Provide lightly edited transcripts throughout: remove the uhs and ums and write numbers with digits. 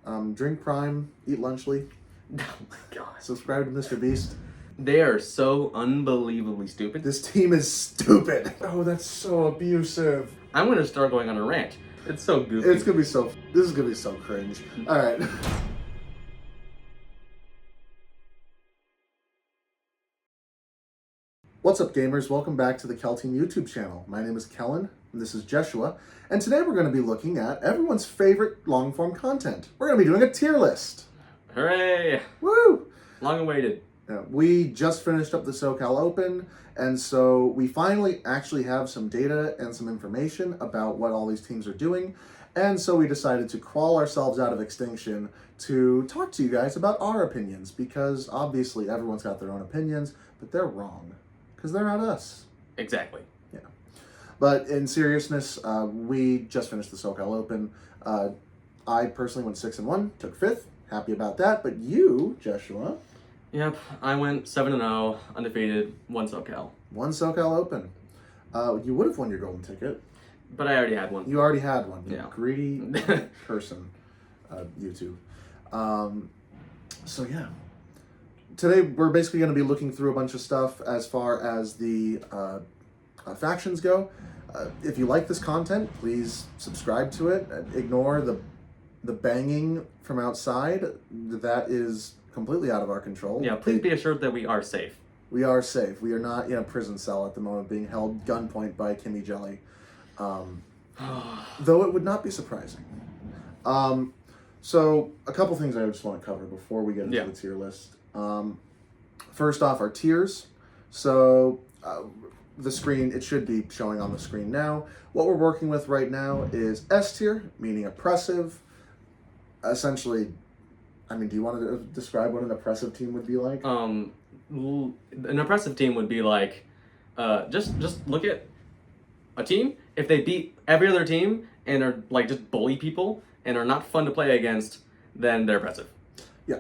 Drink Prime, eat Lunchly. Oh my god. Subscribe to Mr. Beast. They are so unbelievably stupid. This team is stupid. Oh, that's so abusive. I'm gonna start going on a rant. It's so goofy. This is gonna be so cringe. All right. What's up, gamers? Welcome back to the Kell Team YouTube channel. My name is Kellen, and this is Jeshua, and today we're going to be looking at everyone's favorite long-form content. We're going to be doing a tier list. Hooray! Woo! Long awaited. We just finished up the SoCal Open, and so we finally actually have some data and some information about what all these teams are doing, and so we decided to crawl ourselves out of extinction to talk to you guys about our opinions, because obviously everyone's got their own opinions, but they're wrong. Because they're not us. Exactly. Yeah. But in seriousness, we just finished the SoCal Open. I personally went 6-1, took 5th. Happy about that. But you, Jeshua? Yep, I went 7-0, undefeated, one SoCal. One SoCal Open. You would have won your golden ticket. But I already had one. You already had one. You Yeah. greedy person, YouTube. So yeah. Today, we're basically going to be looking through a bunch of stuff as far as the factions go. If you like this content, please subscribe to it. Ignore the banging from outside. That is completely out of our control. Yeah, please be assured that we are safe. We are safe. We are not in a prison cell at the moment being held gunpoint by Kimmy Jelly. Though it would not be surprising. So, a couple things I just want to cover before we get into the tier list. First off, our tiers. So the screen, it should be showing on the screen now. What we're working with right now is S tier, meaning oppressive. Essentially, I mean, do you want to describe what an oppressive team would be like? An oppressive team would be like, just look at a team. If they beat every other team and are like just bully people and are not fun to play against, then they're oppressive. Yeah.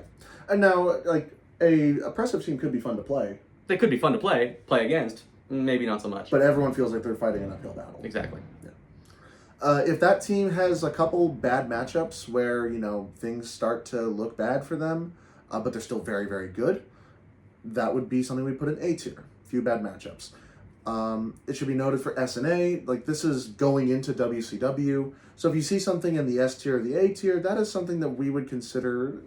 And now, like, a oppressive team could be fun to play. They could be fun to play against, maybe not so much. But everyone feels like they're fighting an uphill battle. Exactly. Yeah. If that team has a couple bad matchups where, you know, things start to look bad for them, but they're still very, very good, that would be something we put in A tier. A few bad matchups. It should be noted for S and A, like this is going into WCW. So if you see something in the S tier or the A tier, that is something that we would consider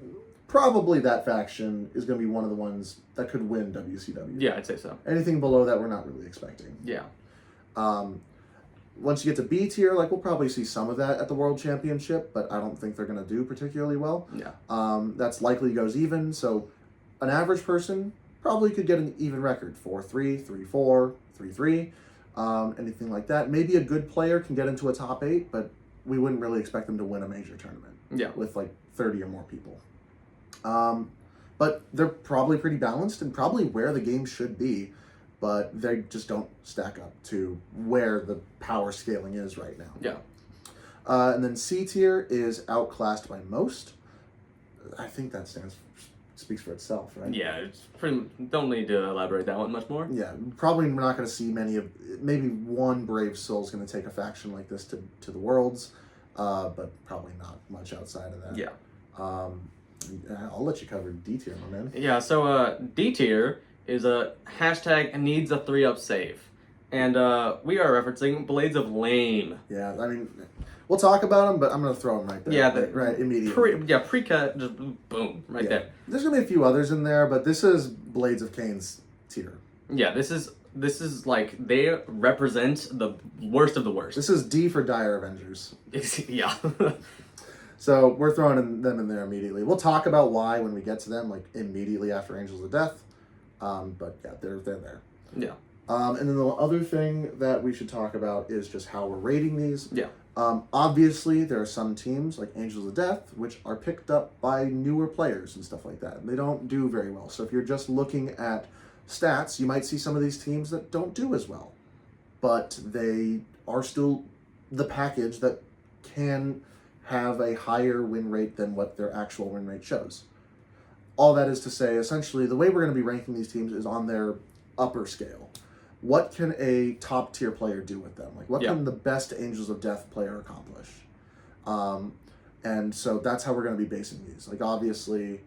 probably that faction is going to be one of the ones that could win WCW. Yeah, I'd say so. Anything below that, we're not really expecting. Yeah. Once you get to B tier, like we'll probably see some of that at the World Championship, but I don't think they're going to do particularly well. Yeah. That's likely goes even. So an average person probably could get an even record, 4-3, 3-4, 3-3, anything like that. Maybe a good player can get into a top 8, but we wouldn't really expect them to win a major tournament. Yeah. With like 30 or more people. But they're probably pretty balanced and probably where the game should be, but they just don't stack up to where the power scaling is right now. Yeah. And then C tier is outclassed by most. I think that speaks for itself, right? Yeah, it's pretty. Don't need to elaborate that one much more. Yeah, probably we're not going to see many of. Maybe one brave soul is going to take a faction like this to the Worlds, but probably not much outside of that. Yeah. I'll let you cover D tier, my man. Yeah, so D tier is a hashtag needs a 3-up save. And we are referencing Blades of Lame. Yeah, I mean, we'll talk about them, but I'm going to throw them right there. Yeah, right immediately. Pre-cut, just boom, right there. There's going to be a few others in there, but this is Blades of Kane's tier. Yeah, this is like, they represent the worst of the worst. This is D for Dire Avengers. Yeah. So we're throwing them in there immediately. We'll talk about why when we get to them, like immediately after Angels of Death. But yeah, they're there. Yeah. And then the other thing that we should talk about is just how we're rating these. Yeah. Obviously, there are some teams like Angels of Death which are picked up by newer players and stuff like that. They don't do very well. So if you're just looking at stats, you might see some of these teams that don't do as well, but they are still the package that can have a higher win rate than what their actual win rate shows. All that is to say, essentially, the way we're going to be ranking these teams is on their upper scale. What can a top tier player do with them? Like, what can the best Angels of Death player accomplish? And so that's how we're going to be basing these. Like, obviously,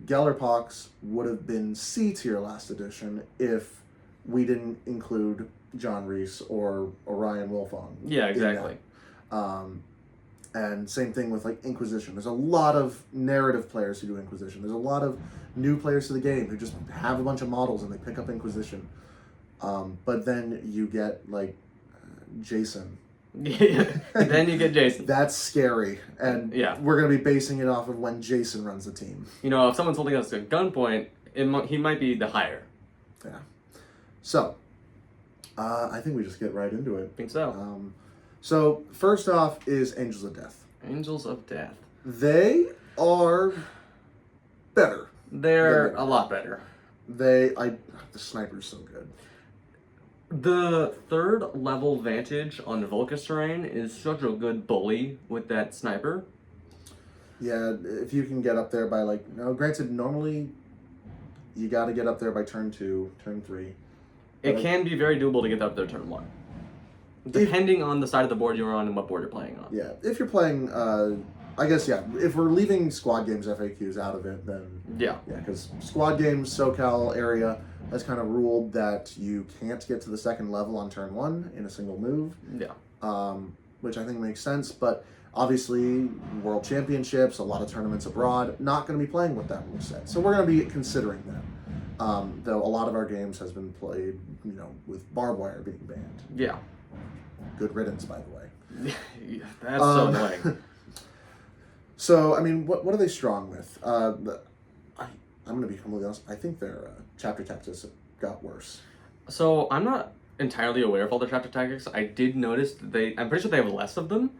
Gellerpox would have been C tier last edition if we didn't include John Reese or Orion Wolfong. Yeah, exactly. And same thing with like Inquisition. There's a lot of narrative players who do Inquisition. There's a lot of new players to the game who just have a bunch of models and they pick up Inquisition. But then you get like Jason. Then you get Jason. That's scary, and we're gonna be basing it off of when Jason runs the team. You know, if someone's holding us at gunpoint, he might be the higher. Yeah. So, I think we just get right into it. I think so. So first off is Angels of Death. Angels of Death. They are better. They're a lot better. The sniper's so good. The third level vantage on Vulcus terrain is such a good bully with that sniper. Yeah, if you can get up there by like, granted, normally you got to get up there by turn 2, turn 3. It can be very doable to get up there turn 1. Depending on the side of the board you're on and what board you're playing on. Yeah, if you're playing, I guess, if we're leaving squad games FAQs out of it, then... Yeah, because squad games, SoCal area has kind of ruled that you can't get to the second level on turn 1 in a single move. Yeah. Which I think makes sense, but obviously World Championships, a lot of tournaments abroad, not going to be playing with that rule set. So we're going to be considering that. Though a lot of our games has been played, with barbed wire being banned. Yeah. Good riddance, by the way. That's so annoying. So, I mean, what are they strong with? I'm going to be completely honest. I think their chapter tactics got worse. So, I'm not entirely aware of all their chapter tactics. I did notice that I'm pretty sure they have less of them.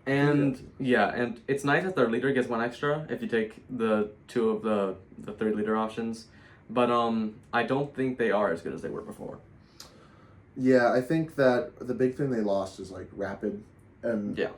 And, and it's nice that their leader gets 1 extra if you take the 2 of the 3 leader options. But I don't think they are as good as they were before. Yeah, I think that the big thing they lost is like rapid, and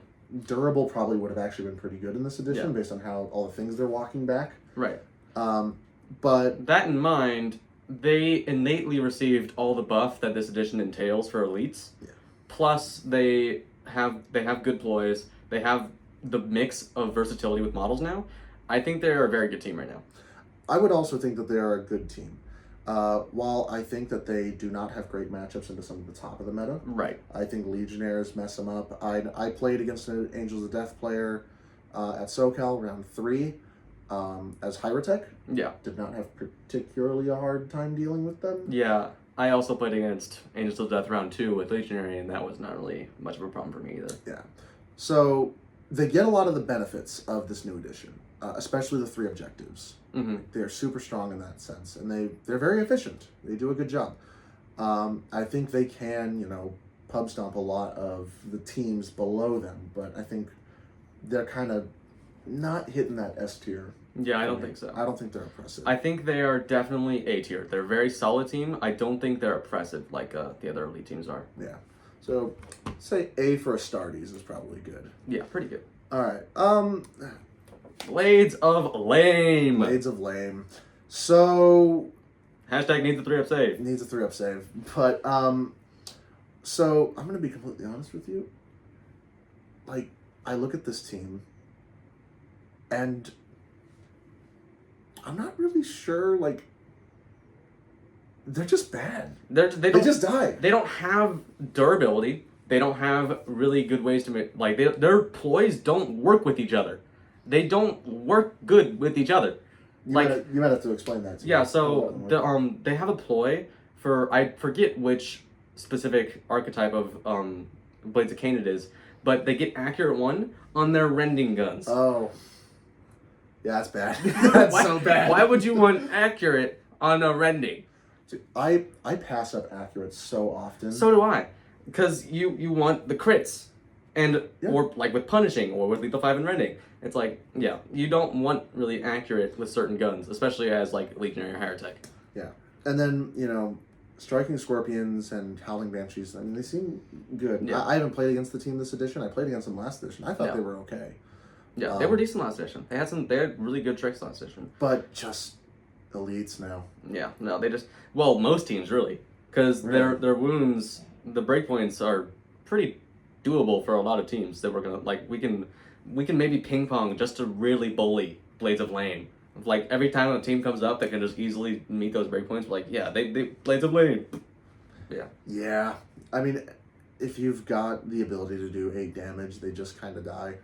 durable probably would have actually been pretty good in this edition based on how all the things they're walking back. Right. But that in mind, they innately received all the buff that this edition entails for elites. Yeah. Plus, they have good ploys. They have the mix of versatility with models now. I think they're a very good team right now. I would also think that they are a good team. While I think that they do not have great matchups into some of the top of the meta. Right. I think Legionnaires mess them up. I played against an Angels of Death player at SoCal round 3 as Hyrotech. Yeah. Did not have particularly a hard time dealing with them. Yeah. I also played against Angels of Death round 2 with Legionary, and that was not really much of a problem for me either. Yeah. So they get a lot of the benefits of this new edition, especially the 3 objectives. Mm-hmm. They're super strong in that sense, and they're very efficient. They do a good job. I think they can, pub stomp a lot of the teams below them, but I think they're kind of not hitting that S tier. Yeah, I don't think so. I don't think they're oppressive. I think they are definitely A tier. They're a very solid team. I don't think they're oppressive like the other elite teams are. Yeah. So, say A for Astartes is probably good. Yeah, pretty good. All right. Blades of Lame. Blades of Lame. So... Hashtag needs a 3-up save. Needs a 3-up save. But, so, I'm going to be completely honest with you. Like, I look at this team, and I'm not really sure, like, they're just bad. They just die. They don't have durability. They don't have really good ways to make, like, their ploys don't work with each other. They don't work good with each other. You might have to explain that to me. Yeah, so they have a ploy for, I forget which specific archetype of Blades of Cain it is, but they get accurate 1 on their rending guns. Oh. Yeah, that's bad. That's so bad. Why would you want accurate on a rending? Dude, I pass up accurate so often. So do I. Because you want the crits. And, or like with punishing, or with lethal 5 and rending. It's like, you don't want really accurate with certain guns, especially as like Legionary or Hyrotech. Yeah. And then, Striking Scorpions and Howling Banshees, I mean, they seem good. Yeah. I haven't played against the team this edition. I played against them last edition. I thought they were okay. Yeah, they were decent last edition. They had really good tricks last edition. But just elites now. Yeah, no, they just, most teams really. Because their wounds, the breakpoints are pretty doable for a lot of teams that we're gonna, like, we can we can maybe ping pong just to really bully Blades of Lane. Like every time a team comes up that can just easily meet those breakpoints, like they Blades of Lane. Yeah. Yeah. I mean, if you've got the ability to do 8 damage, they just kind of die.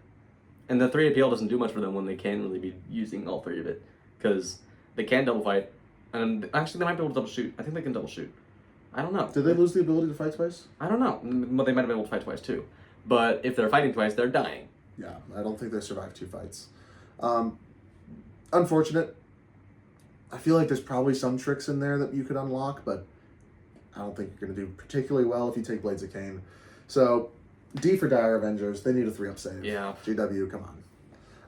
And the 3 APL doesn't do much for them when they can really be using all 3 of it, because they can double fight, and actually they might be able to double shoot. I think they can double shoot. I don't know. Did they lose the ability to fight twice? I don't know. Well, they might have been able to fight twice too, but if they're fighting twice, they're dying. Yeah, I don't think they survived 2 fights. Unfortunate. I feel like there's probably some tricks in there that you could unlock, but I don't think you're going to do particularly well if you take Blades of Cain. So, D for Dire Avengers. They need a 3-up save. Yeah. GW, come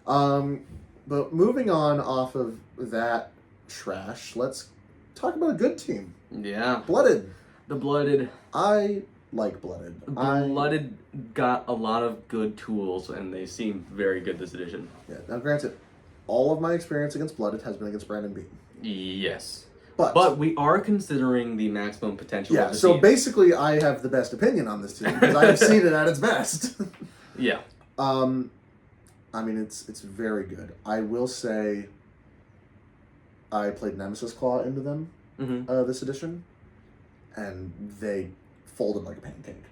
on. But moving on off of that trash, let's talk about a good team. Yeah. Blooded. The Blooded. I like Blooded. Blooded got a lot of good tools, and they seem very good this edition. Yeah. Now, granted, all of my experience against Blooded has been against Brandon Beaton. Yes. But we are considering the maximum potential of the so team. basically I have the best opinion on this team because I have seen it at its best. Yeah. I mean, it's very good. I will say I played Nemesis Claw into them this edition, and they folded like a pancake.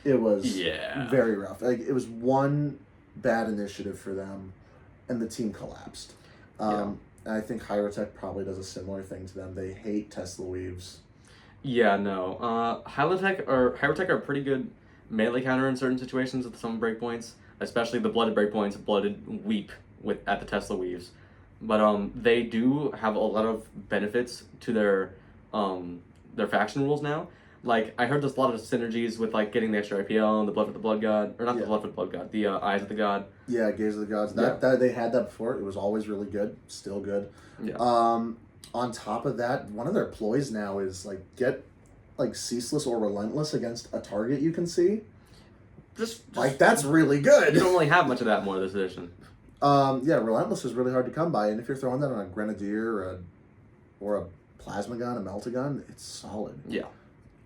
It was very rough. Like, it was one bad initiative for them, and the team collapsed. And I think Hyrotech probably does a similar thing to them. They hate Tesla Weaves. Yeah, no. Hyrotech are pretty good melee counter in certain situations with some breakpoints, especially the Blooded breakpoints, Blooded Weep at the Tesla Weaves. But they do have a lot of benefits to their faction rules now. Like, I heard there's a lot of synergies with, like, getting the extra IPL and the Blood for the Blood God, or not the Blood for the Blood God, the Eyes of the God. Yeah, Gaze of the Gods. That they had that before. It was always really good. Still good. Yeah. On top of that, one of their ploys now is, like, get, like, Ceaseless or Relentless against a target you can see. Just like, that's really good. You don't really have much of that more this edition. Yeah, Relentless is really hard to come by, and if you're throwing that on a Grenadier or a Plasma Gun, a Meltagun, it's solid. Yeah.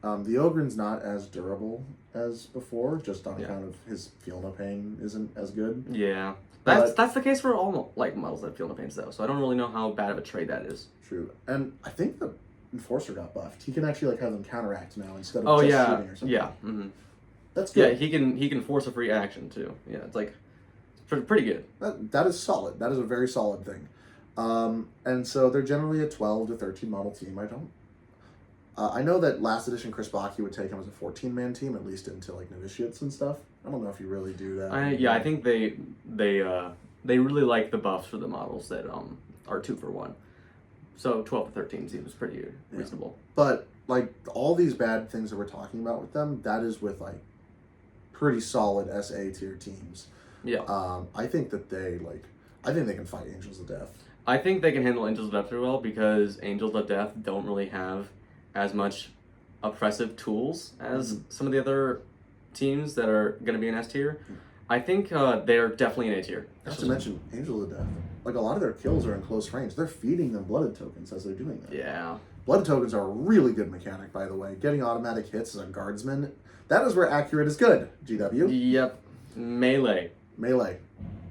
The Ogren's not as durable as before, just on account of his Feel No Pain isn't as good. Yeah. That's the case for all, like, models that Feel No Pains, though, so I don't really know how bad of a trade that is. True. And I think the Enforcer got buffed. He can actually, like, have them counteract now instead of just shooting or something. Yeah. Mm-hmm. That's good. Yeah, he can force a free action, too. Yeah, it's, like, pretty good. That is solid. That is a very solid thing. And so they're generally a 12 to 13 model team. I know that last edition Chris Baki would take him as a 14-man team, at least into, like, novitiates and stuff. I don't know if you really do that. I think they really like the buffs for the models that are 2 for 1. So 12 to 13 seems pretty reasonable. But, like, all these bad things that we're talking about with them, that is with, like, pretty solid SA tier teams. Yeah. I think that they can fight Angels of Death. I think they can handle Angels of Death really well because Angels of Death don't really have as much oppressive tools as some of the other teams that are going to be in S tier. I think they're definitely in A tier. Not to mention Angels of Death. Like, a lot of their kills are in close range. They're feeding them Blooded tokens as they're doing that. Yeah. Blooded tokens are a really good mechanic, by the way. Getting automatic hits as a guardsman, that is where accurate is good, GW. Yep. Melee.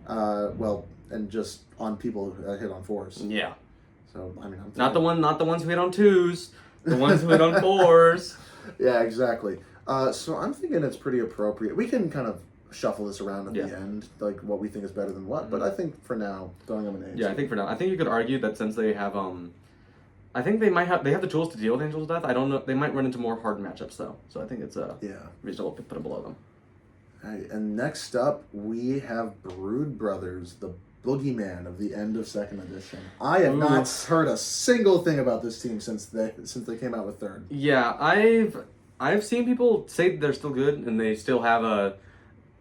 Well, and just on people who hit on 4s. Yeah. So, I mean, not the ones who hit on 2s. The ones who hit on 4s. Yeah, exactly. So I'm thinking it's pretty appropriate. We can kind of shuffle this around at the end, like what we think is better than what. But I think for now, throwing them an A. Yeah, I think for now. I think you could argue that since they have I think they have the tools to deal with Angels of Death. I don't know. They might run into more hard matchups though. So I think it's reasonable to put them below them. All right, and next up we have Brood Brothers, the boogeyman of the end of 2nd edition. I have not heard a single thing about this team since they came out with 3rd. Yeah, I've seen people say they're still good and they still have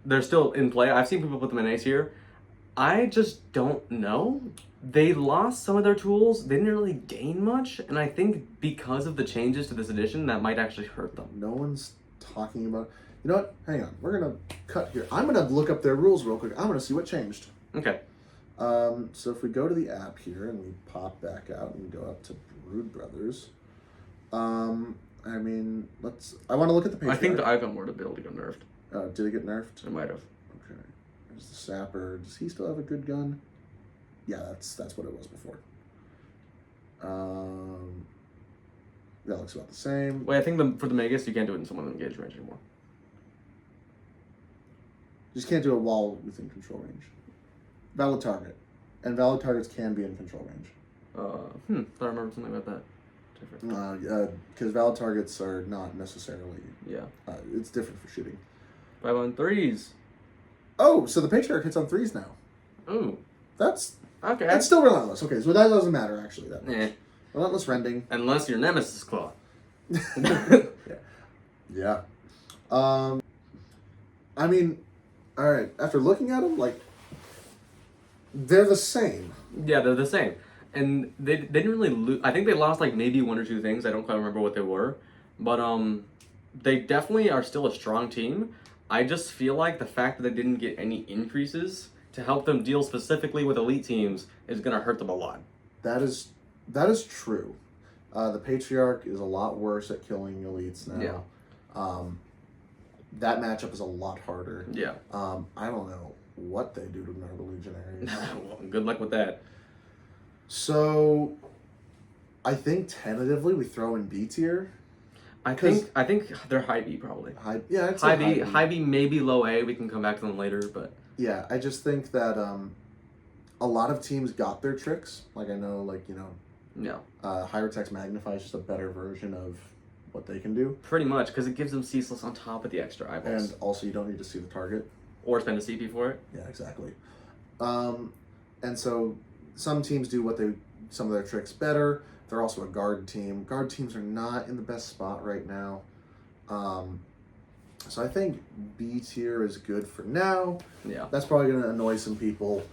they're still in play. I've seen people put them in A tier. I just don't know. They lost some of their tools. They didn't really gain much, and I think because of the changes to this edition, that might actually hurt them. No one's talking about. You know what? Hang on. We're gonna cut here. I'm gonna look up their rules real quick. I'm gonna see what changed. Okay. So if we go to the app here and we pop back out and we go up to Brood Brothers, I mean, I want to look at the page. I think the Icon Word ability got nerfed. Did it get nerfed? It might have. Okay. There's the Sapper. Does he still have a good gun? Yeah, that's what it was before. That looks about the same. Wait, I think for the Magus, you can't do it in someone engaged range anymore. You just can't do it while within control range. Valid target. And valid targets can be in control range. Thought I remembered something about that. Different. Because valid targets are not necessarily... Yeah. It's different for shooting. 5 on 3s. Oh, so the Patriarch hits on 3s now. Ooh. That's Okay. still relentless. Okay, so that doesn't matter, actually, that much. Eh. Relentless rending. Unless you're Nemesis Claw. Yeah. I mean, all right, after looking at them, like, they're the same. Yeah, they're the same. And they didn't really lose. I think they lost like maybe 1 or 2 things. I don't quite remember what they were. But they definitely are still a strong team. I just feel like the fact that they didn't get any increases to help them deal specifically with elite teams is going to hurt them a lot. That is true. The Patriarch is a lot worse at killing elites now. Yeah. That matchup is a lot harder. Yeah. I don't know what they do to Noble Legionaries. Well, good luck with that. So, I think tentatively we throw in B tier. I think they're high B probably. I'd say High B, maybe low A. We can come back to them later, but yeah, I just think that a lot of teams got their tricks. Like I know, yeah, Hyritex Magnify is just a better version of what they can do. pretty much because it gives them ceaseless on top of the extra eyeballs, And also, you don't need to see the target. or spend a CP for it. Yeah, exactly. And so some teams do some of their tricks better. They're also a guard team. Guard teams are not in the best spot right now. So I think B tier is good for now. Yeah. That's probably going to annoy some people,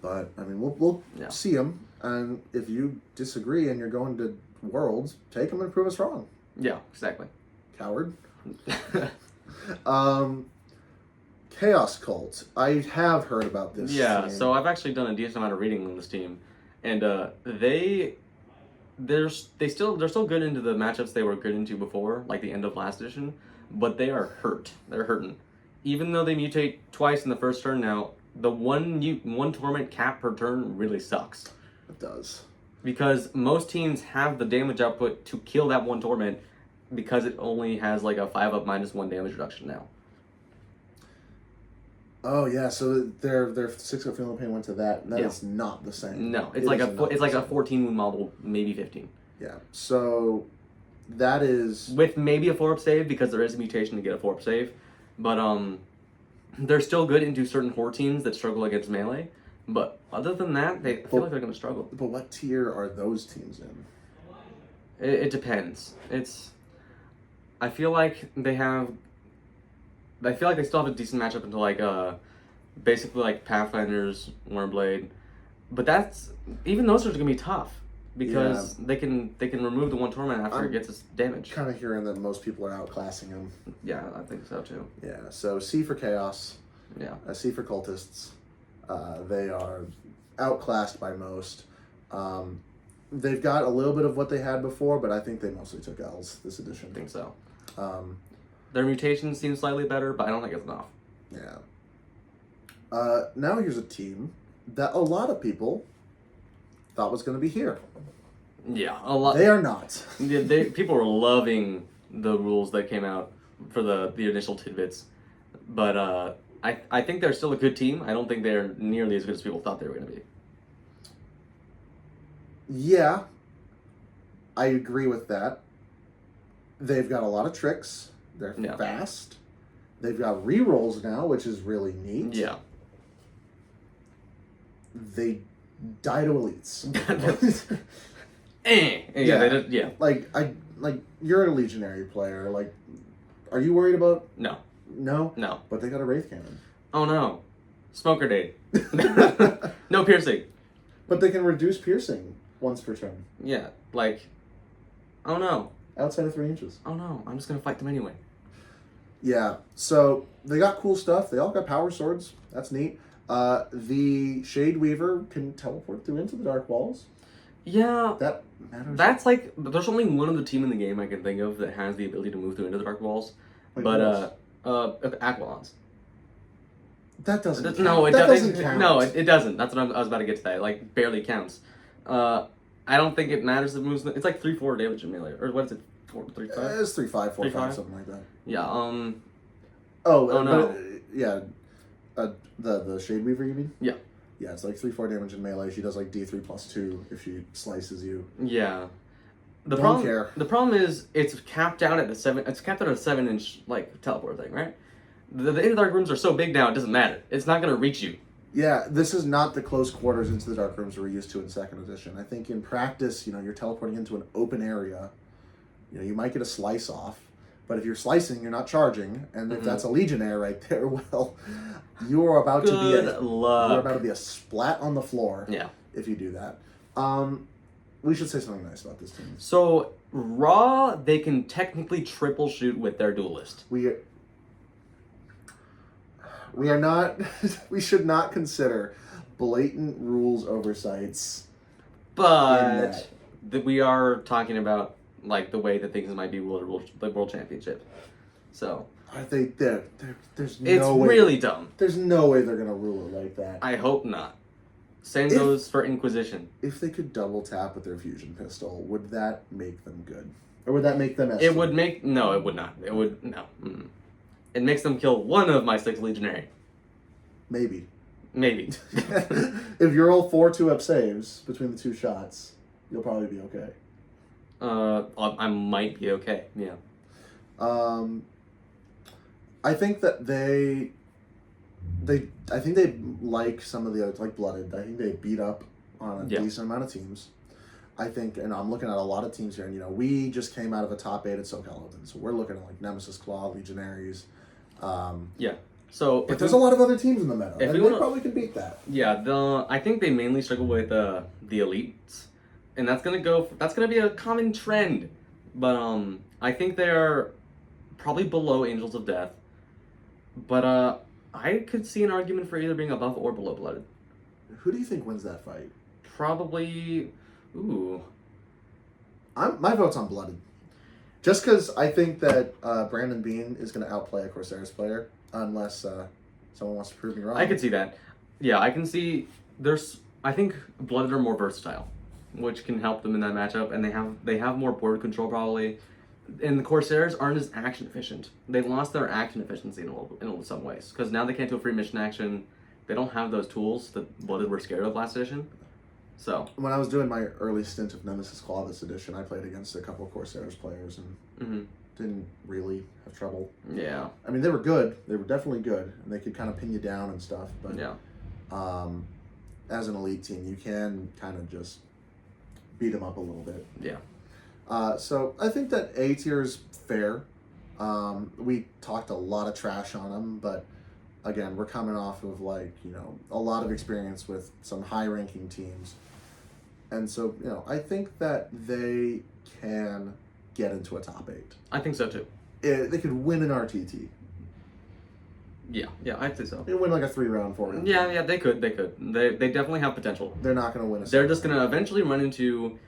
but I mean, we'll Yeah. see them. And if you disagree and you're going to Worlds, take them and prove us wrong. Yeah, exactly. Coward. Chaos Cult. I have heard about this. Yeah, team. so I've actually done a decent amount of reading on this team, and they're still good into the matchups they were good into before, like the end of last edition, but they are hurt. They're hurting. Even though they mutate twice in the first turn now, the one torment cap per turn really sucks. It does. Because most teams have the damage output to kill that one torment because it only has like a 5-up -1 damage reduction now. Oh yeah, so their 6-up feeling pain went to that. And that is not the same. No, it's like a 14 wound model, maybe 15. Yeah. So that is With maybe a 4-up save because there is a mutation to get a 4-up save, but they're still good into certain horde teams that struggle against melee. But other than that, I feel like they're going to struggle. But what tier are those teams in? It depends. I feel like they still have a decent matchup into like basically like Pathfinders, Wormblade, but even those are gonna be tough because they can remove the one torment after it gets its damage. Kind of hearing that most people are outclassing them. Yeah, I think so too. Yeah. So C for Chaos. Yeah. C for Cultists. They are outclassed by most. They've got a little bit of what they had before, but I think they mostly took L's this edition. I think so. Their Their mutation seems slightly better, but I don't think it's enough. Yeah. Now here's a team that a lot of people thought was going to be here. Yeah, a lot. They are not. People were loving the rules that came out for the initial tidbits, but I think they're still a good team. I don't think they're nearly as good as people thought they were going to be. Yeah, I agree with that. They've got a lot of tricks. They're fast. They've got rerolls now, which is really neat. Yeah. They die to elites. Yeah. Like you're a legionary player. Like, are you worried about? No. No. No. But they got a wraith cannon. Oh no, smoke grenade. No piercing. But they can reduce piercing once per turn. Yeah, like, oh no. Outside of 3 inches. Oh no, I'm just gonna fight them anyway. Yeah, so they got cool stuff. They all got power swords. That's neat. The Shade Weaver can teleport through into the Dark Walls. Yeah. That matters. That's like, there's only one other team in the game I can think of that has the ability to move through into the Dark Walls. Like but, Aquilons. That doesn't count. No, it that doesn't. doesn't count. No, it doesn't. That's what I was about to get to that. It, like, barely counts. I don't think it matters if it moves. It's like 3-4 damage in melee, or what is it? 4-3-5. It's 3-5, 4-5, 3-5? something like that. Yeah. Oh no. But, yeah. The Shade Weaver, you mean? Yeah. Yeah, it's like 3-4 damage in melee. She does like D3+2 if she slices you. Yeah. Don't care. The problem is it's capped out at the 7. It's capped out at a 7-inch like teleport thing, right? The Inner Dark rooms are so big now it doesn't matter. It's not gonna reach you. Yeah, this is not the close quarters into the Dark Rooms we're used to in second edition. I think in practice, you're teleporting into an open area. You might get a slice off, but if you're slicing, you're not charging, and if that's a Legionnaire right there, well, you're about to be a splat on the floor. Yeah. If you do that. We should say something nice about this team. So Raw, they can technically triple shoot with their duelist. We are not. We should not consider blatant rules oversights. But we are talking about like the way that things might be the world championship. So I think there's it's no way. really dumb. There's no way they're gonna rule it like that. I hope not. Same goes for Inquisition. If they could double tap with their fusion pistol, would that make them good, or would that make them? It would make no. It would not. It would no. It makes them kill one of my 6 legionary. Maybe. If you roll 4 2-up saves between the 2 shots, you'll probably be okay. I might be okay. Yeah. I think that they I think they like some of the other, like Blooded. I think they beat up on a decent amount of teams. I think, and I'm looking at a lot of teams here, and we just came out of a top 8 at SoCal Open, so we're looking at like Nemesis Claw, Legionaries. Yeah. So, but there's a lot of other teams in the meta, and they probably can beat that. Yeah. I think they mainly struggle with the elites, and that's gonna be a common trend. But I think they're probably below Angels of Death. But I could see an argument for either being above or below Blooded. Who do you think wins that fight? Probably. Ooh. My vote's on Blooded. Just because I think that Brandon Bean is going to outplay a Corsairs player, unless someone wants to prove me wrong. I could see that. Yeah, I can see. I think Blooded are more versatile, which can help them in that matchup, and they have more board control probably. And the Corsairs aren't as action efficient. They lost their action efficiency in some ways because now they can't do a free mission action. They don't have those tools that Blooded were scared of last edition. So when I was doing my early stint of Nemesis Claw this edition, I played against a couple of Corsairs players and didn't really have trouble. Yeah. I mean, they were good. They were definitely good, and they could kind of pin you down and stuff. But yeah. As an elite team, you can kind of just beat them up a little bit. Yeah. So I think that A tier is fair. We talked a lot of trash on them, but again, we're coming off of a lot of experience with some high-ranking teams. And so, I think that they can get into a top 8. I think so too. They could win an RTT. Yeah, I think so. They win like a 3-round, 4-round. Yeah, they could. They definitely have potential. They're not going to win They're just going to eventually run into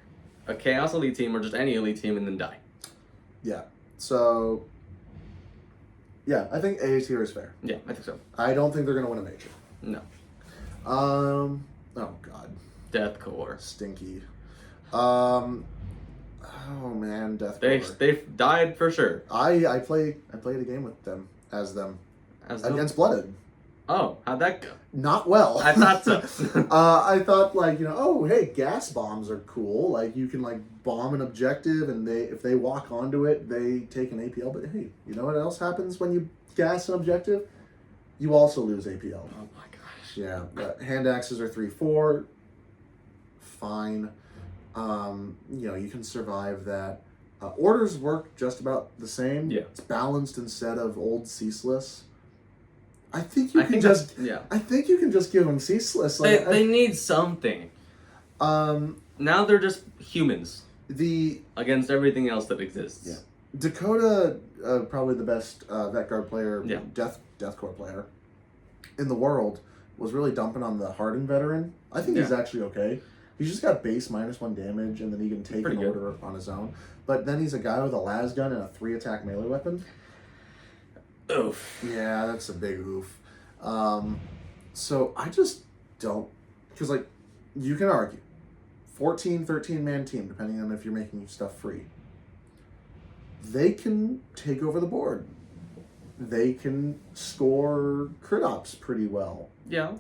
a Chaos Elite team or just any Elite team and then die. Yeah. So, yeah, I think A tier is fair. Yeah, I think so. I don't think they're going to win a major. No. Oh, God. Deathcore. Stinky. Oh, man, Deathcore. They've died for sure. I played a game with them, against Blooded. Oh, how'd that go? Not well. I thought so. I thought oh, hey, gas bombs are cool. Like you can bomb an objective, and if they walk onto it, they take an APL. But hey, you know what else happens when you gas an objective? You also lose APL. Oh my gosh. Yeah, but hand axes are 3/4. Fine. You can survive that. Orders work just about the same. Yeah. It's balanced instead of old ceaseless. I think you can just give them ceaseless. They need something. Now they're just humans. Against everything else that exists. Yeah. Dakota, probably the best Vet Guard player, yeah. Deathcore player in the world, was really dumping on the hardened veteran. I think he's actually okay. He's just got base -1 damage, and then he can take an order on his own. But then he's a guy with a las gun and a 3-attack melee weapon. Oof. Yeah, that's a big oof. So I just don't, because like you can argue 14, 13-man team, depending on if you're making stuff free. They can take over the board. They can score crit ops pretty well Yeah.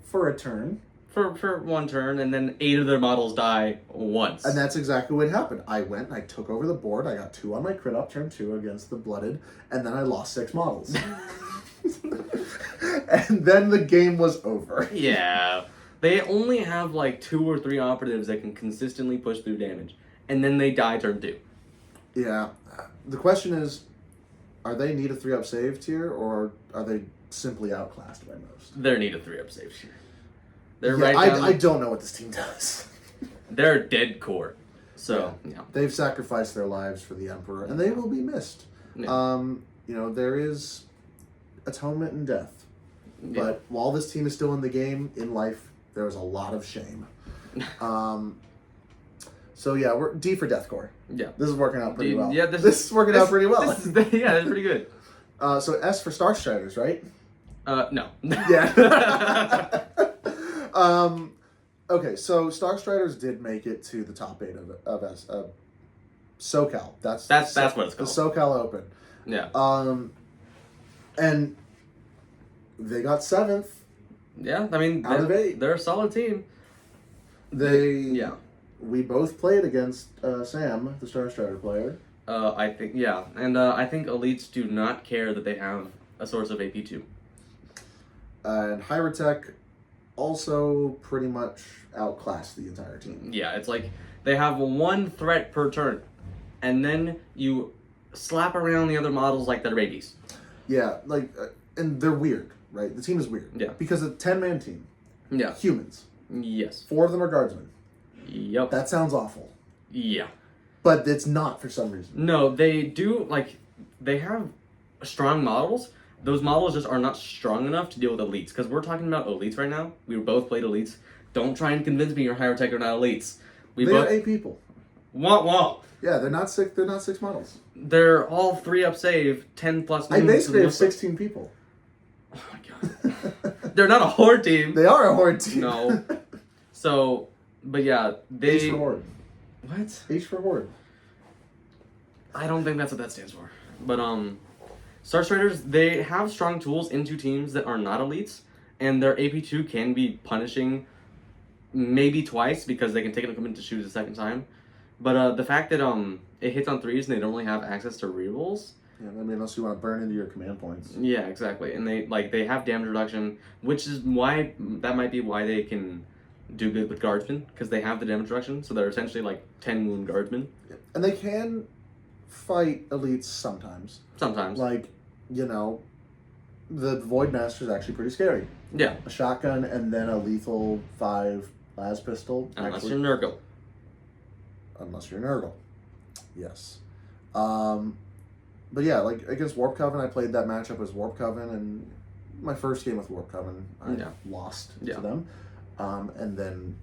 for a turn. For one turn, and then 8 of their models die once. And that's exactly what happened. I went and I took over the board. I got 2 on my crit up turn 2 against the blooded, and then I lost 6 models. And then the game was over. Yeah. They only have like 2 or 3 operatives that can consistently push through damage, and then they die turn 2. Yeah. The question is, are they need a 3-up save tier, or are they simply outclassed by most? They're need a 3-up save tier. They're Yeah, right down. I don't know what this team does. They're dead core. So, yeah. They've sacrificed their lives for the Emperor, and they will be missed. Yeah. You know, there is atonement and death. Yeah. But while this team is still in the game, in life, there is a lot of shame. So yeah, we're D for Deathcore. Yeah. This is working out pretty well. Yeah, this is working out pretty well. Yeah, that's pretty good. So S for Star Striders, right? No. Yeah. Okay, so Star Striders did make it to the top 8 of SoCal. That's what it's called. The SoCal Open. Yeah. And they got 7th. Yeah, I mean, out of 8. They're a solid team. We both played against Sam, the Star Strider player. I think, yeah. And I think elites do not care that they have a source of AP2. And Hyrotech also pretty much outclassed the entire team. Yeah, it's like they have 1 threat per turn, and then you slap around the other models like they're babies. Yeah, like, and they're weird, right? The team is weird. Yeah. Because a 10-man team. Yeah. Humans. Yes. 4 of them are guardsmen. Yep. That sounds awful. Yeah. But it's not for some reason. No, they do, like, they have strong models. Those models just are not strong enough to deal with elites. Because we're talking about elites right now. We both played elites. Don't try and convince me your Hyrotech are not elites. They are 8 people. Wah. Yeah, they're not 6 models. They're all 3-up save, 10 plus. I basically have 16 people. Oh my god. They're not a horde team. They are a horde team. No. So, but yeah, they... H for horde. What? H for horde. I don't think that's what that stands for. But, Star Striders, they have strong tools into teams that are not elites, and their AP2 can be punishing maybe twice because they can take an equipment to shoot a second time. But the fact that it hits on 3s and they don't really have access to rerolls. Yeah, I mean, unless you want to burn into your command points. Yeah, exactly. And they have damage reduction, which is why that might be why they can do good with guardsmen, because they have the damage reduction. So they're essentially like 10 wound guardsmen. And they can fight elites sometimes. Sometimes. Like, you know, the Void Master is actually pretty scary. Yeah. A shotgun and then a lethal 5 las pistol. Unless you're Nurgle. Unless you're Nurgle. Yes. But yeah, like against Warp Coven, I played that matchup as Warp Coven, and my first game with Warp Coven, I lost to them. And then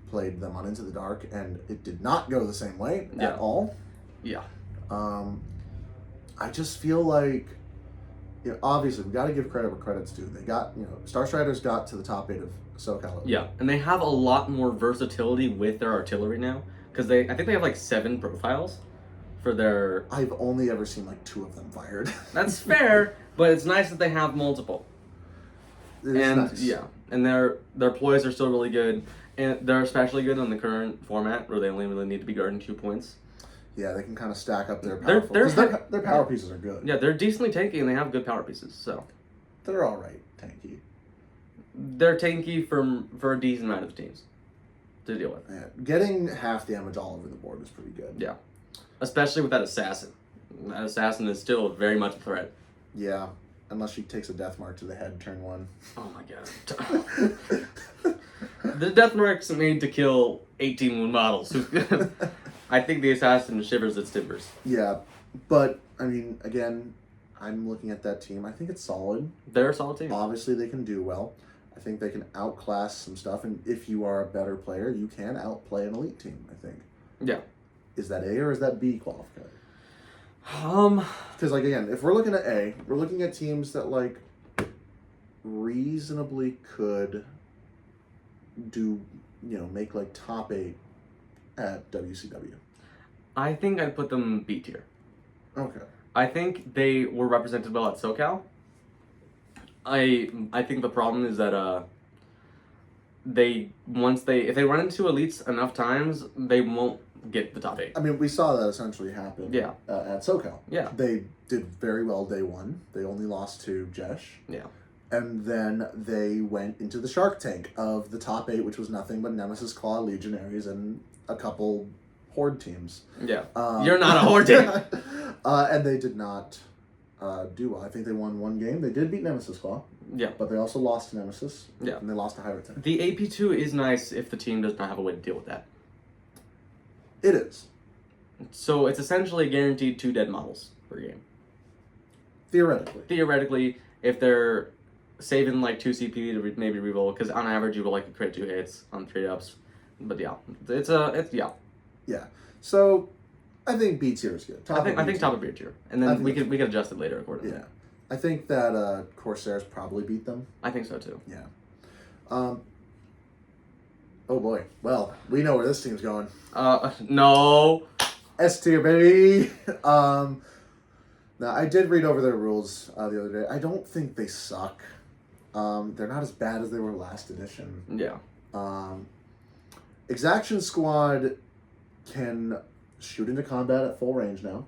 played them on Into the Dark, and it did not go the same way at all. Yeah. I just feel like, you know, obviously we got to give credit where credit's due. They got, you know, Star Striders got to the top 8 of SoCal. Yeah, and they have a lot more versatility with their artillery now, because I think they have like 7 profiles for their... I've only ever seen like 2 of them fired. That's fair, but it's nice that they have multiple. It is nice. Yeah, and their ploys are still really good, and they're especially good on the current format where they only really need to be guarding 2 points. Yeah, they can kind of stack up their powerful... Their power pieces are good. Yeah, they're decently tanky and they have good power pieces, so... They're alright tanky. They're tanky for a decent amount of teams to deal with. Yeah, getting half damage all over the board is pretty good. Yeah. Especially with that assassin. That assassin is still very much a threat. Yeah, unless she takes a death mark to the head turn 1. Oh my god. The death mark's made to kill 18 wound models. I think the assassin shivers its timbers. Yeah, but, I mean, again, I'm looking at that team. I think it's solid. They're a solid team. Obviously, they can do well. I think they can outclass some stuff, and if you are a better player, you can outplay an elite team, I think. Yeah. Is that A or is that B qualified? Because, like, again, if we're looking at A, we're looking at teams that, like, reasonably could do, make like top 8 at WCW. I think I'd put them B tier. Okay. I think they were represented well at SoCal. I think the problem is that if they run into elites enough times, they won't get the top 8. I mean, we saw that essentially happen. Yeah. At SoCal. Yeah. They did very well day 1. They only lost to Jesh. Yeah. And then they went into the Shark Tank of the top 8, which was nothing but Nemesis Claw, Legionaries, and a couple Horde teams. Yeah. You're not a Horde team. And they did not do well. I think they won 1 game. They did beat Nemesis Claw. Yeah. But they also lost to Nemesis. Yeah. And they lost to High Tank. The AP2 is nice if the team does not have a way to deal with that. It is. So it's essentially guaranteed 2 dead models per game. Theoretically. Theoretically, if they're saving like 2 CP to maybe reroll, because on average you will like crit 2 hits on 3-ups. But yeah, it's yeah. Yeah. So I think B tier is good. I think top of B tier, and then we could adjust it later accordingly. Yeah, I think that Corsairs probably beat them. I think so too. Yeah. Oh boy. Well, we know where this team's going. No. S tier, baby. Now I did read over their rules the other day. I don't think they suck. They're not as bad as they were last edition. Yeah. Exaction Squad can shoot into combat at full range now.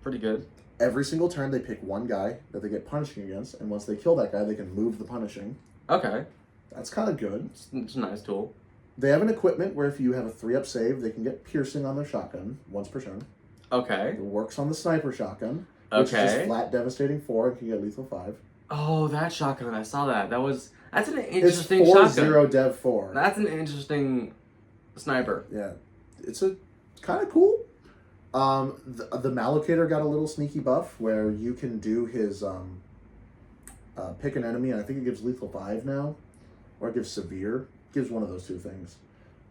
Pretty good. Every single turn they pick 1 guy that they get punishing against, and once they kill that guy, they can move the punishing. Okay. That's kind of good. It's a nice tool. They have an equipment where if you have a 3-up save, they can get piercing on their shotgun once per turn. Okay. It works on the sniper shotgun, which is just flat devastating 4 and can get lethal 5. Oh, that shotgun! I saw that. That's an interesting it's 4-0 shotgun. dev 4. That's an interesting sniper. Yeah, it's kind of cool. The Malocator got a little sneaky buff where you can do his pick an enemy, and I think it gives lethal 5 now, or it gives severe. It gives one of those 2 things.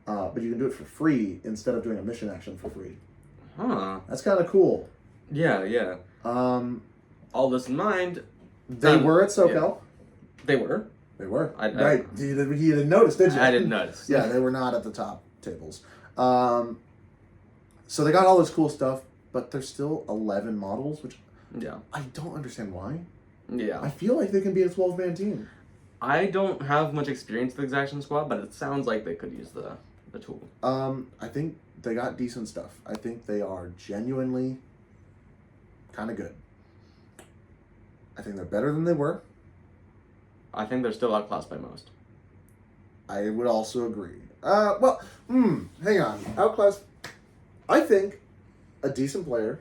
But you can do it for free instead of doing a mission action for free. Huh. That's kind of cool. Yeah, yeah. All this in mind, they were at SoCal. Yeah. They were. They were. Right. You didn't notice, did you? I didn't notice. Yeah, they were not at the top tables. So they got all this cool stuff, but there's still 11 models, which I don't understand why. Yeah. I feel like they can be a 12-man team. I don't have much experience with Exaction Squad, but it sounds like they could use the tool. I think they got decent stuff. I think they are genuinely kind of good. I think they're better than they were. I think they're still outclassed by most. I would also agree. Hang on. Outclassed. I think a decent player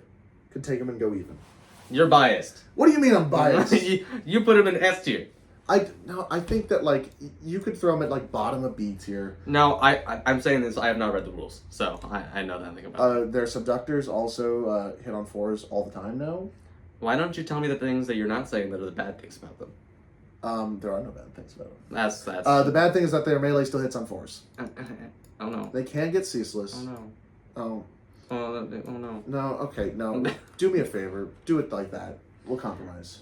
could take them and go even. You're biased. What do you mean I'm biased? You put him in S tier. I think that like you could throw them at like bottom of B tier. Now I'm saying this. I have not read the rules, so I know nothing about it. Their subductors also hit on 4s all the time now. Why don't you tell me the things that you're not saying that are the bad things about them? There are no bad things about them. That's the bad thing is that their melee still hits on 4s. Oh no. They can get ceaseless. Oh no. Oh. Oh no. No. Okay. No. Do me a favor. Do it like that. We'll compromise.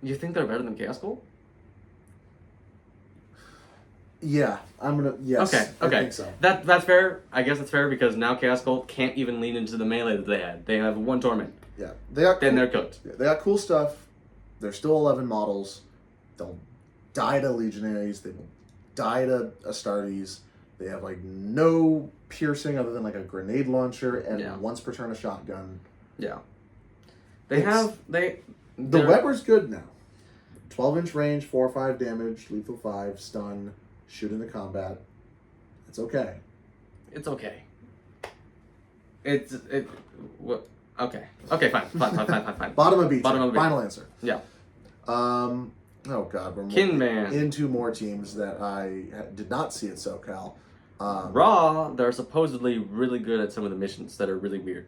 You think they're better than Chaos Gold? Yeah, I'm gonna. Yes. Okay. I think so. That's fair. I guess that's fair because now Chaos Gold can't even lean into the melee that they had. They have 1 torment. Yeah. Then they're cooked. They got cool stuff. There's still 11 models. They'll die to Legionaries. They will die to Astartes. They have like no piercing other than like a grenade launcher and once per turn a shotgun. Yeah. The Weber's good now. 12-inch range, 4 or 5 damage, lethal 5, stun, shoot into combat. It's okay. It's okay. Okay. Okay, fine. Bottom of B. Bottom of B. Final answer. Yeah. Oh God, we're Kinman. into more teams that I did not see at SoCal. Raw, they're supposedly really good at some of the missions that are really weird.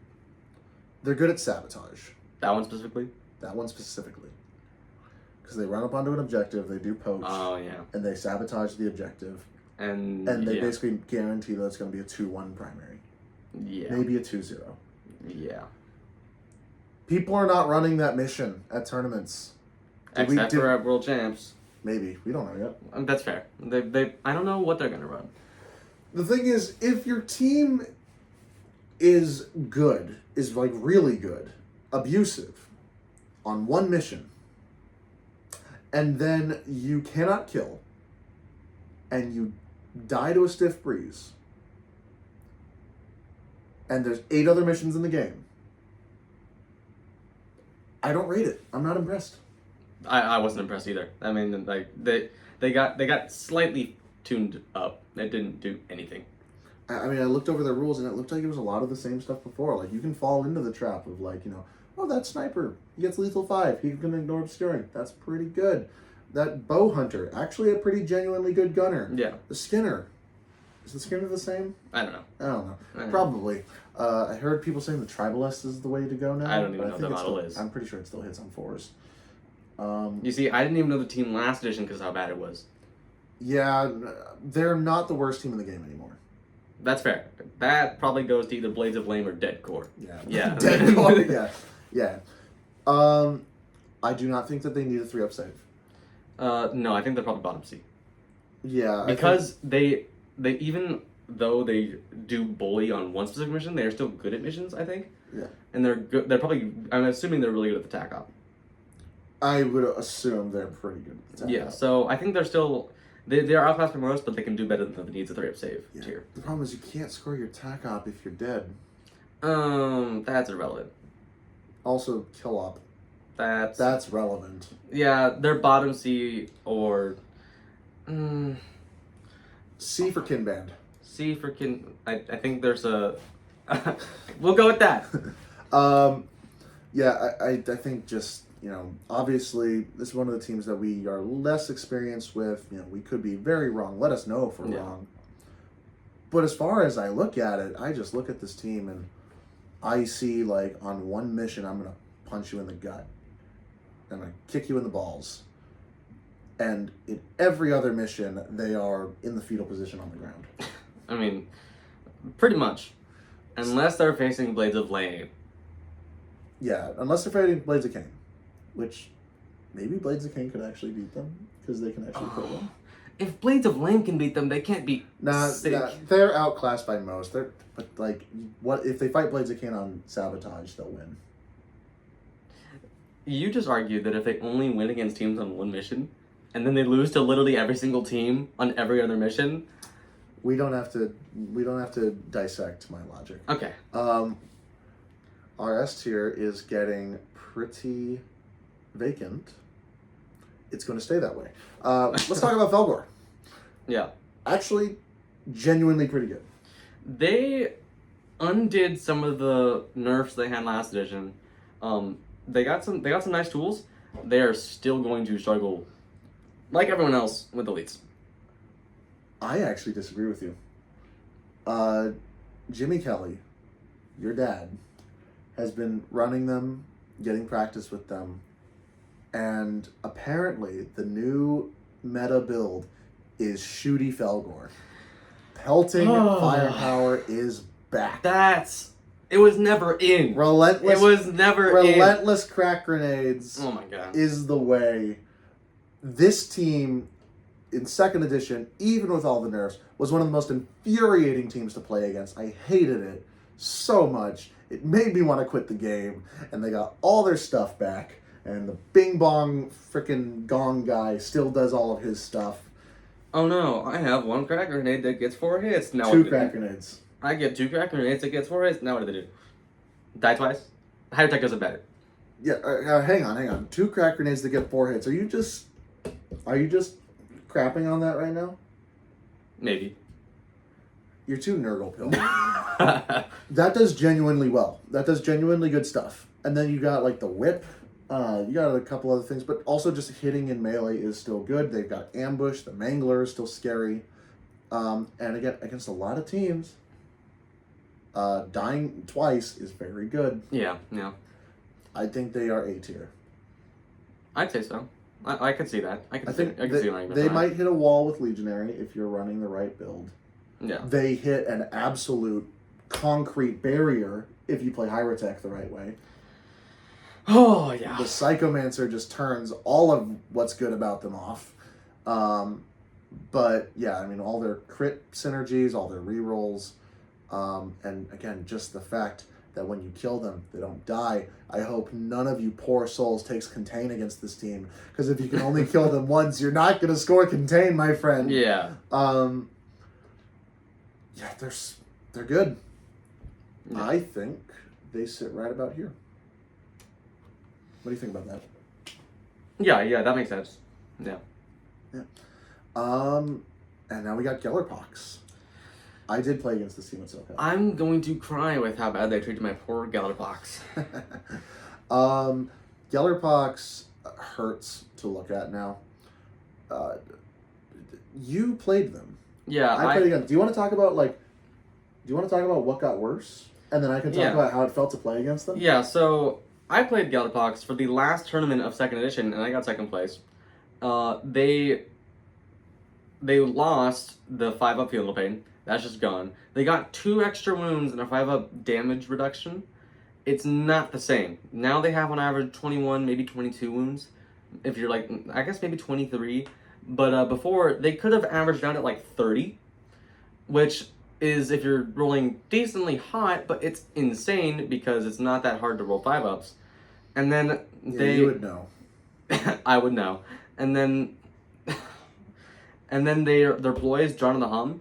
They're good at sabotage. That one specifically? That one specifically. Because they run up onto an objective, they do poach. Oh, yeah. And they sabotage the objective. And they basically guarantee that it's going to be a 2-1 primary. Yeah. Maybe a 2-0. Yeah. People are not running that mission at tournaments. Except for our world champs. Maybe. We don't know yet. That's fair. I don't know what they're going to run. The thing is, if your team is good, is like really good, abusive, on one mission, and then you cannot kill, and you die to a stiff breeze, and there's 8 other missions in the game, I don't rate it. I'm not impressed. I wasn't impressed either. I mean, like they got slightly tuned up. It didn't do anything. I mean, I looked over their rules, and it looked like it was a lot of the same stuff before. Like, you can fall into the trap of, like, you know, oh, that sniper, he gets lethal 5. He can ignore obscuring. That's pretty good. That bow hunter, actually a pretty genuinely good gunner. Yeah. The Skinner. Is the Skinner the same? I don't know. I don't know. Probably. I heard people saying the Tribalist is the way to go now. I don't even know what the model is. I'm pretty sure it still hits on 4s. You see, I didn't even know the team last edition because how bad it was. Yeah, they're not the worst team in the game anymore. That's fair. That probably goes to either Blades of Flame or Dead Core. Yeah. Dead Core, yeah. I do not think that they need a 3-up save. No, I think they're probably bottom C. Yeah. Because they even though they do bully on one specific mission, they are still good at missions, I think. Yeah. And they're good. They're probably. I'm assuming they're really good at the TAC op. I would assume they're pretty good at the Yeah. So I think they're still. They are outclassed by most, but they can do better than the needs a 3-up save tier. The problem is you can't score your TAC op if you're dead. That's irrelevant. Also, kill op. That's relevant. Yeah, they're bottom C or. C for Kinband. C for Kin. I think there's a. We'll go with that. Yeah, I think just, you know, obviously this is one of the teams that we are less experienced with. You know, we could be very wrong. Let us know if we're wrong. But as far as I look at it, I just look at this team and I see, like, on one mission, I'm going to punch you in the gut. I'm going to kick you in the balls. And in every other mission, they are in the fetal position on the ground. I mean, pretty much. Unless they're facing Blades of Flame. Yeah, unless they're fighting Blades of Cain. Which, maybe Blades of Cain could actually beat them, because they can actually kill them. If Blades of Flame can beat them, they can't beat they're outclassed by most. But like, what if they fight Blades of Cain on Sabotage, they'll win. You just argued that if they only win against teams on one mission, and then they lose to literally every single team on every other mission. We don't have to dissect my logic. Okay. Our S tier is getting pretty vacant. It's going to stay that way. Let's talk about Felgor. Yeah. Actually, genuinely pretty good. They undid some of the nerfs they had last edition. They got some nice tools. They are still going to struggle, like everyone else, with elites. I actually disagree with you. Jimmy Kelly, your dad, has been running them, getting practice with them, and apparently the new meta build is Shooty Felgor. Pelting firepower is back. It was never in. Relentless crack grenades. Oh my god. Is the way. This team in 2nd edition, even with all the nerfs, was one of the most infuriating teams to play against. I hated it so much. It made me want to quit the game. And they got all their stuff back. And the Bing Bong frickin' Gong guy still does all of his stuff. Oh no, I have 1 crack grenade that gets 4 hits. Now 2 crack grenades. I get 2 crack grenades that gets 4 hits. Now what do they do? Die twice? Higher tech does it better. Yeah, hang on. 2 crack grenades that get 4 hits. Are you just crapping on that right now? Maybe. You're too Nurgle pill. That does genuinely well. That does genuinely good stuff. And then you got like the whip. You got a couple other things, but also just hitting in melee is still good. They've got ambush. The Mangler is still scary. And again, against a lot of teams, dying twice is very good. Yeah. I think they are A tier. I'd say so. I could see that. I can see they might hit a wall with Legionary if you're running the right build. Yeah. They hit an absolute concrete barrier if you play Hyrotech the right way. Oh yeah. The Psychomancer just turns all of what's good about them off. But yeah, I mean, all their crit synergies, all their rerolls, and again, just the fact that when you kill them, they don't die. I hope none of you poor souls takes contain against this team, because if you can only kill them once, you're not going to score contain, my friend. Yeah. Yeah, they're good. Yeah. I think they sit right about here. What do you think about that? Yeah, that makes sense. Yeah. And now we got Gellerpox. I did play against this team at SoCal. I'm going to cry with how bad they treated my poor Gellerpox. Gellerpox hurts to look at now. You played them. Yeah, I played against. Do you want to talk about what got worse, and then I can talk about how it felt to play against them? Yeah. So I played Gellerpox for the last tournament of second edition, and I got second place. They lost the 5-up field of pain. That's just gone. They got 2 extra wounds and a 5-up damage reduction. It's not the same. Now they have on average 21, maybe 22 wounds. If you're like, I guess maybe 23. But before, they could have averaged out at like 30. Which is, if you're rolling decently hot, but it's insane because it's not that hard to roll 5-ups. And then you would know. I would know. And then their boys, John and the Hum,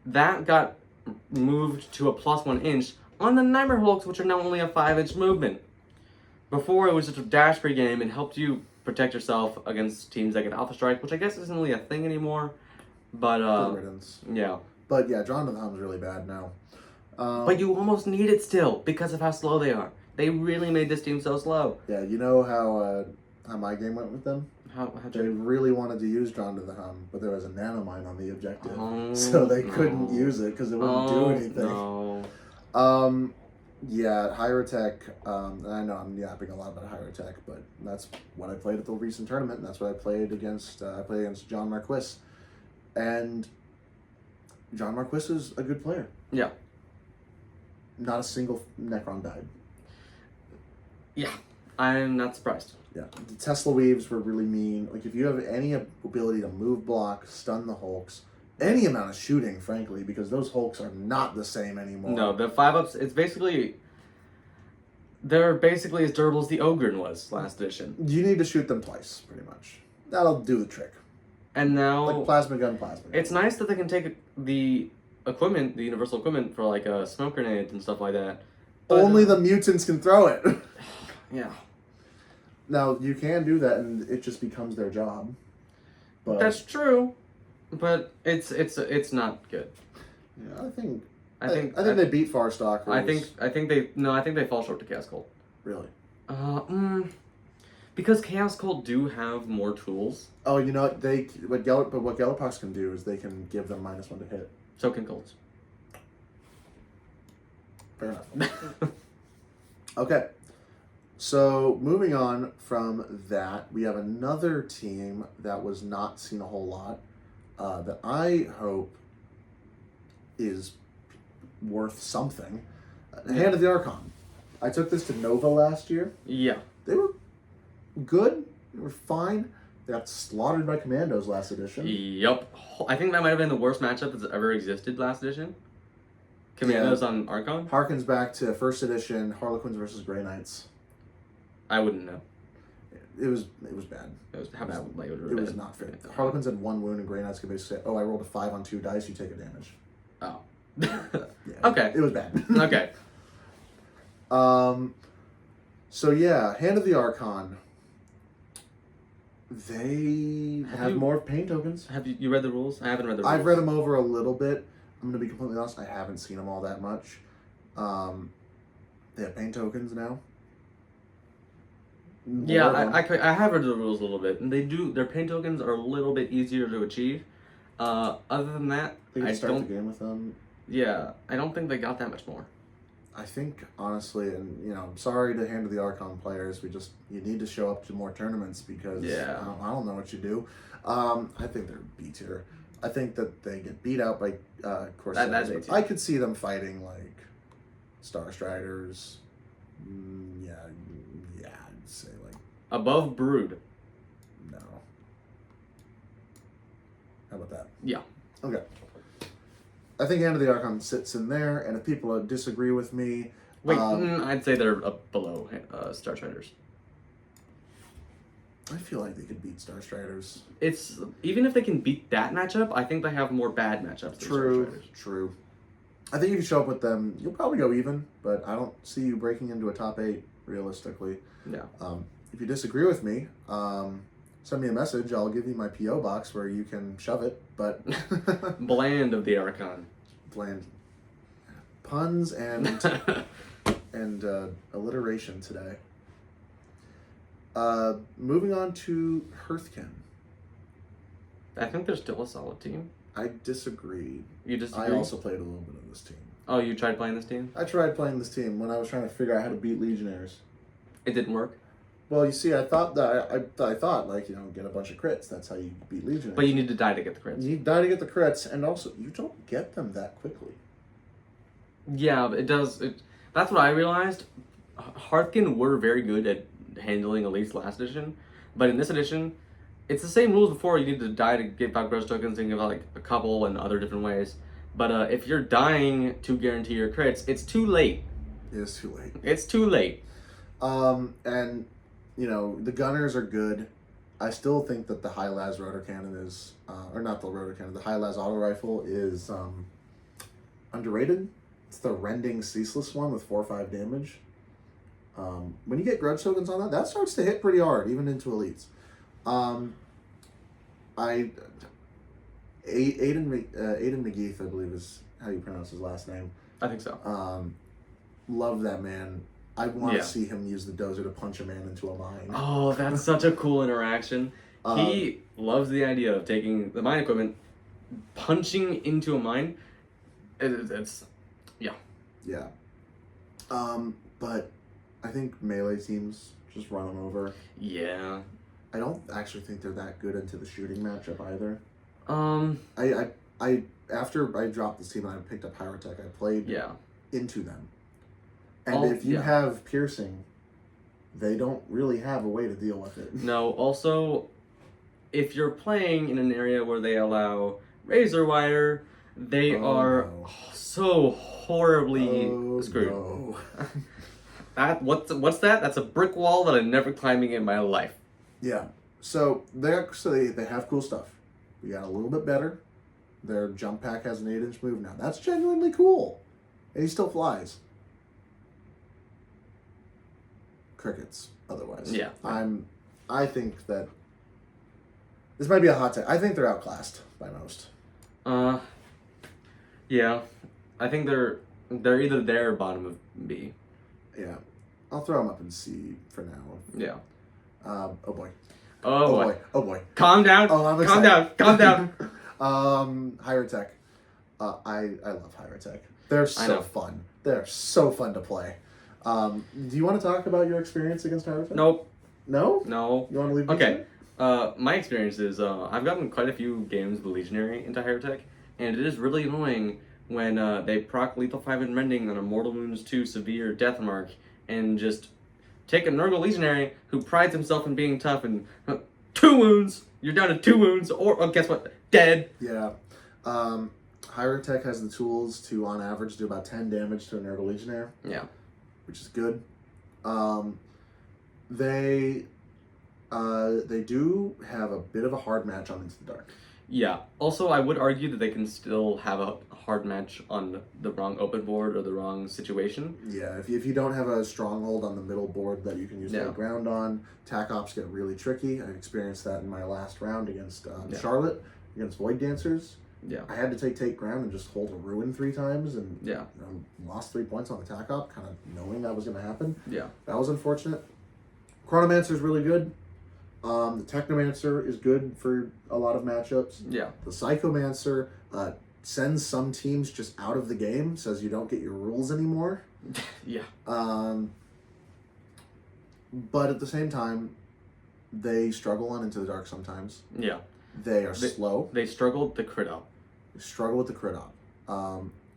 that got moved to a +1 inch on the Nightmare Hulks, which are now only a 5-inch movement. Before, it was just a dash free game and helped you protect yourself against teams that get Alpha Strike, which I guess isn't really a thing anymore. But, yeah. But yeah, John and the Hum's really bad now. But you almost need it still because of how slow they are. They really made this team so slow. Yeah, you know how my game went with them? They How really wanted to use John to the Hum, but there was a nanomine on the objective, so they couldn't use it because it wouldn't do anything. No. Yeah, Hyrotech, I know I'm yapping a lot about Hyrotech, but that's what I played at the recent tournament, and that's what I played against. I played against John Marquis, and John Marquis is a good player. Yeah. Not a single Necron died. Yeah, I'm not surprised. Yeah, the Tesla Weaves were really mean. Like, if you have any ability to move, block, stun the Hulks, any amount of shooting, frankly, because those Hulks are not the same anymore. No, the 5-ups, they're basically as durable as the Ogren was last edition. You need to shoot them twice, pretty much. That'll do the trick. And now... Like plasma gun. It's nice that they can take the equipment, the universal equipment, for like smoke grenades and stuff like that. But, only the mutants can throw it. Yeah. Now, you can do that, and it just becomes their job. But that's true, but it's not good. Yeah, I think I they beat Farstalkers. I think they fall short to Chaos Cult. Really? Because Chaos Cult do have more tools. Oh, you know what Gellerpox can do is they can give them -1 to hit. So can Cults. Fair enough. Okay. So, moving on from that, we have another team that was not seen a whole lot that I hope is worth something. Hand of the Archon. I took this to Nova last year. Yeah. They were good. They were fine. They got slaughtered by Commandos last edition. Yep. I think that might have been the worst matchup that's ever existed last edition. Commandos on Archon? Harkens back to first edition Harlequins versus Grey Knights. I wouldn't know. It was bad. It was how bad? Like, it was not fair. Harlequins had 1 wound, and Grey Knights could basically say, "Oh, I rolled a 5 on 2 dice. You take a damage." Oh. Yeah, Okay. It was bad. Okay. So yeah, Hand of the Archon. They have more pain tokens. Have you read the rules? I haven't read the rules. I've read them over a little bit. I'm going to be completely honest. I haven't seen them all that much. They have pain tokens now. Yeah, I have read the rules a little bit, and their pain tokens are a little bit easier to achieve. Other than that, I start the game with them. Yeah, I don't think they got that much more. I think, honestly, and I'm sorry to Hand of the Archon players, you need to show up to more tournaments because I don't know what you do. I think they're B tier. I think that they get beat out by Corsairs. I could see them fighting like Star Striders. say like Above Brood. no. How about that? Yeah. Okay. I think Hand of the Archon sits in there, and if people disagree with me, Wait, I'd say they're up below Star Striders. I feel like they could beat Star Striders. It's even if they can beat that matchup, I think they have more bad matchups. Than Star Striders. True. I think if you show up with them, you'll probably go even, but I don't see you breaking into a top 8 realistically. Yeah. If you disagree with me, send me a message. I'll give you my PO box where you can shove it. But Bland of the Archon. Bland puns and alliteration today. Moving on to Hearthken. I think they're still a solid team. I disagree. You disagree? I also played a little bit of this team. Oh, you tried playing this team? I tried playing this team when I was trying to figure out how to beat Legionnaires. It didn't work. Well, you see, I thought like, get a bunch of crits. That's how you beat Legionnaires. But you need to die to get the crits. You die to get the crits, and also you don't get them that quickly. Yeah, but it does. That's what I realized. Hearthken were very good at handling Elites last edition, but in this edition, it's the same rules before. You need to die to give out gross tokens and give out like a couple and other different ways. But if you're dying to guarantee your crits, it's too late. It is too late. It's too late. And the gunners are good. I still think that the high las rotor cannon is, or not the rotor cannon, the high las auto rifle is underrated. It's the rending ceaseless one with 4 or 5 damage. When you get grudge tokens on that starts to hit pretty hard, even into elites. Aiden McGeeth, I believe is how you pronounce his last name. I think so. Love that man. I want to see him use the dozer to punch a man into a mine. Oh, that's such a cool interaction. He loves the idea of taking the mine equipment, punching into a mine. It's yeah. But I think melee teams just run them over. Yeah. I don't actually think they're that good into the shooting matchup either. I after I dropped this team and I picked up Pyrotech, I played into them. And if you have piercing, they don't really have a way to deal with it. No, also, if you're playing in an area where they allow Razor Wire, they are so horribly screwed. No. What's that? That's a brick wall that I'm never climbing in my life. Yeah. So they have cool stuff. We got a little bit better. Their jump pack has an 8-inch move now. That's genuinely cool. And he still flies. Crickets, otherwise. Yeah. I think that this might be a hot take. I think they're outclassed by most. Yeah. I think they're either there or bottom of B. Yeah. I'll throw them up in C for now. Yeah. Oh boy. Oh boy. Oh boy. Calm down. Oh, I'm Calm excited. down. Calm down. Higher Tech. I love Higher Tech. They're so fun. They're so fun to play. Do you want to talk about your experience against Higher Tech? Nope. No? No. You want to leave? Okay. My experience is I've gotten quite a few games with Legionary into Higher Tech, and it is really annoying when they proc Lethal 5 and Rending on a Mortal Wounds 2 Severe Death Mark and just take a Nurgle Legionary who prides himself in being tough and 2 wounds. You're down to 2 wounds, or guess what? Dead. Yeah. Higher Tech has the tools to, on average, do about 10 damage to a Nurgle Legionnaire. Yeah. Which is good. They do have a bit of a hard match on Into the Dark. Yeah. Also, I would argue that they can still have a hard match on the wrong open board or the wrong situation. Yeah, if you don't have a stronghold on the middle board that you can use high ground on, tac ops get really tricky. I experienced that in my last round against Charlotte, against Void Dancers. Yeah. I had to take ground and just hold a ruin 3 times and lost 3 points on the tac op, kind of knowing that was going to happen. Yeah. That was unfortunate. Chronomancer is really good. The Technomancer is good for a lot of matchups. Yeah. The Psychomancer sends some teams just out of the game, says you don't get your rules anymore. Yeah. But at the same time, they struggle on Into the Dark sometimes. Yeah. They are slow. They struggle to crit up. They struggle with the crit up.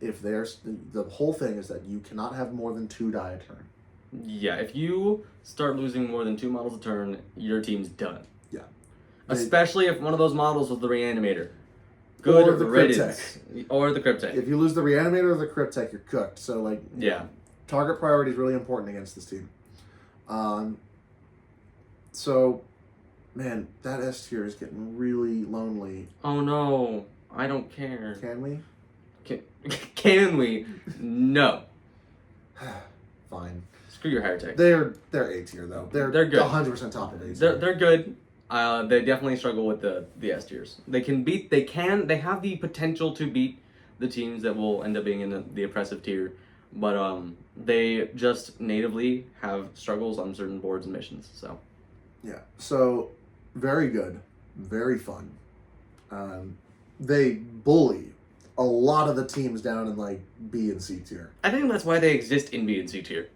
If there's the whole thing is that you cannot have more than 2 die a turn. Yeah, if you start losing more than 2 models a turn, your team's done. Yeah. Especially if one of those models was the Reanimator. Good Or the riddance. Or the Cryptech. If you lose the Reanimator or the Cryptech, you're cooked. So, like, Yeah. target priority is really important against this team. So, man, that S tier is getting really lonely. Oh no, I don't care. Can we? Can we? No. Fine. Screw your heretic. They're A tier though. They're good. 100% top of A tier. They're good. They definitely struggle with the S tiers. They have the potential to beat the teams that will end up being in the oppressive tier, but they just natively have struggles on certain boards and missions. So yeah. So very good, very fun. They bully a lot of the teams down in like B and C tier. I think that's why they exist in B and C tier.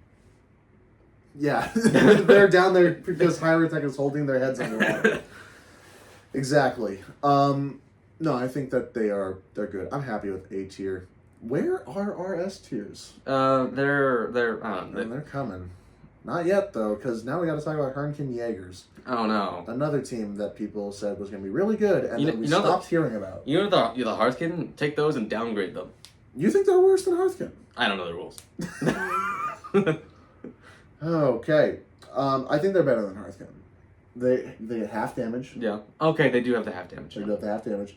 Yeah, they're down there because Hyrotech is holding their heads underwater. Exactly. No, I think that they're good. I'm happy with A tier. Where are our S tiers? They're coming. Not yet though, because now we got to talk about Hernkin Jaegers. Oh no! Another team that people said was going to be really good, and then we stopped hearing about. You know the Hearthkin? Take those and downgrade them. You think they're worse than Hearthkin? I don't know the rules. Okay. I think they're better than Hearthkin. They get half damage. Yeah. Okay, they do have the half damage. They do have the half damage.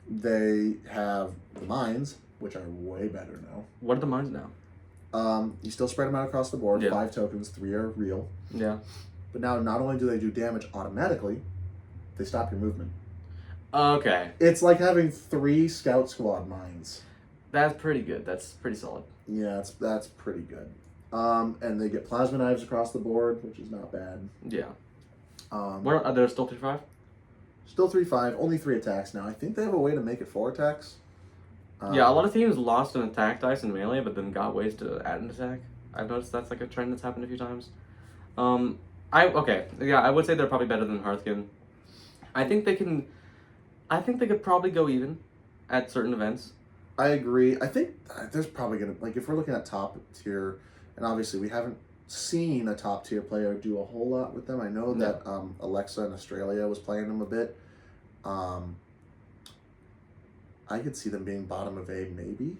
They have the mines, which are way better now. What are the mines now? You still spread them out across the board. Yeah. 5 tokens, 3 are real. Yeah. But now, not only do they do damage automatically, they stop your movement. Okay. It's like having 3 Scout Squad mines. That's pretty good. That's pretty solid. Yeah, that's pretty good. And they get plasma knives across the board, which is not bad. Yeah. Where are there still 3-5? Still 3-5, only 3 attacks now. I think they have a way to make it 4 attacks. Yeah, a lot of teams lost an attack dice in Melee, but then got ways to add an attack. I've noticed that's like a trend that's happened a few times. I would say they're probably better than Hearthkin. I think they could probably go even at certain events. I agree. I think there's probably gonna, like, if we're looking at top tier, and obviously we haven't seen a top tier player do a whole lot with them. I know that Alexa in Australia was playing them a bit. I could see them being bottom of A, maybe.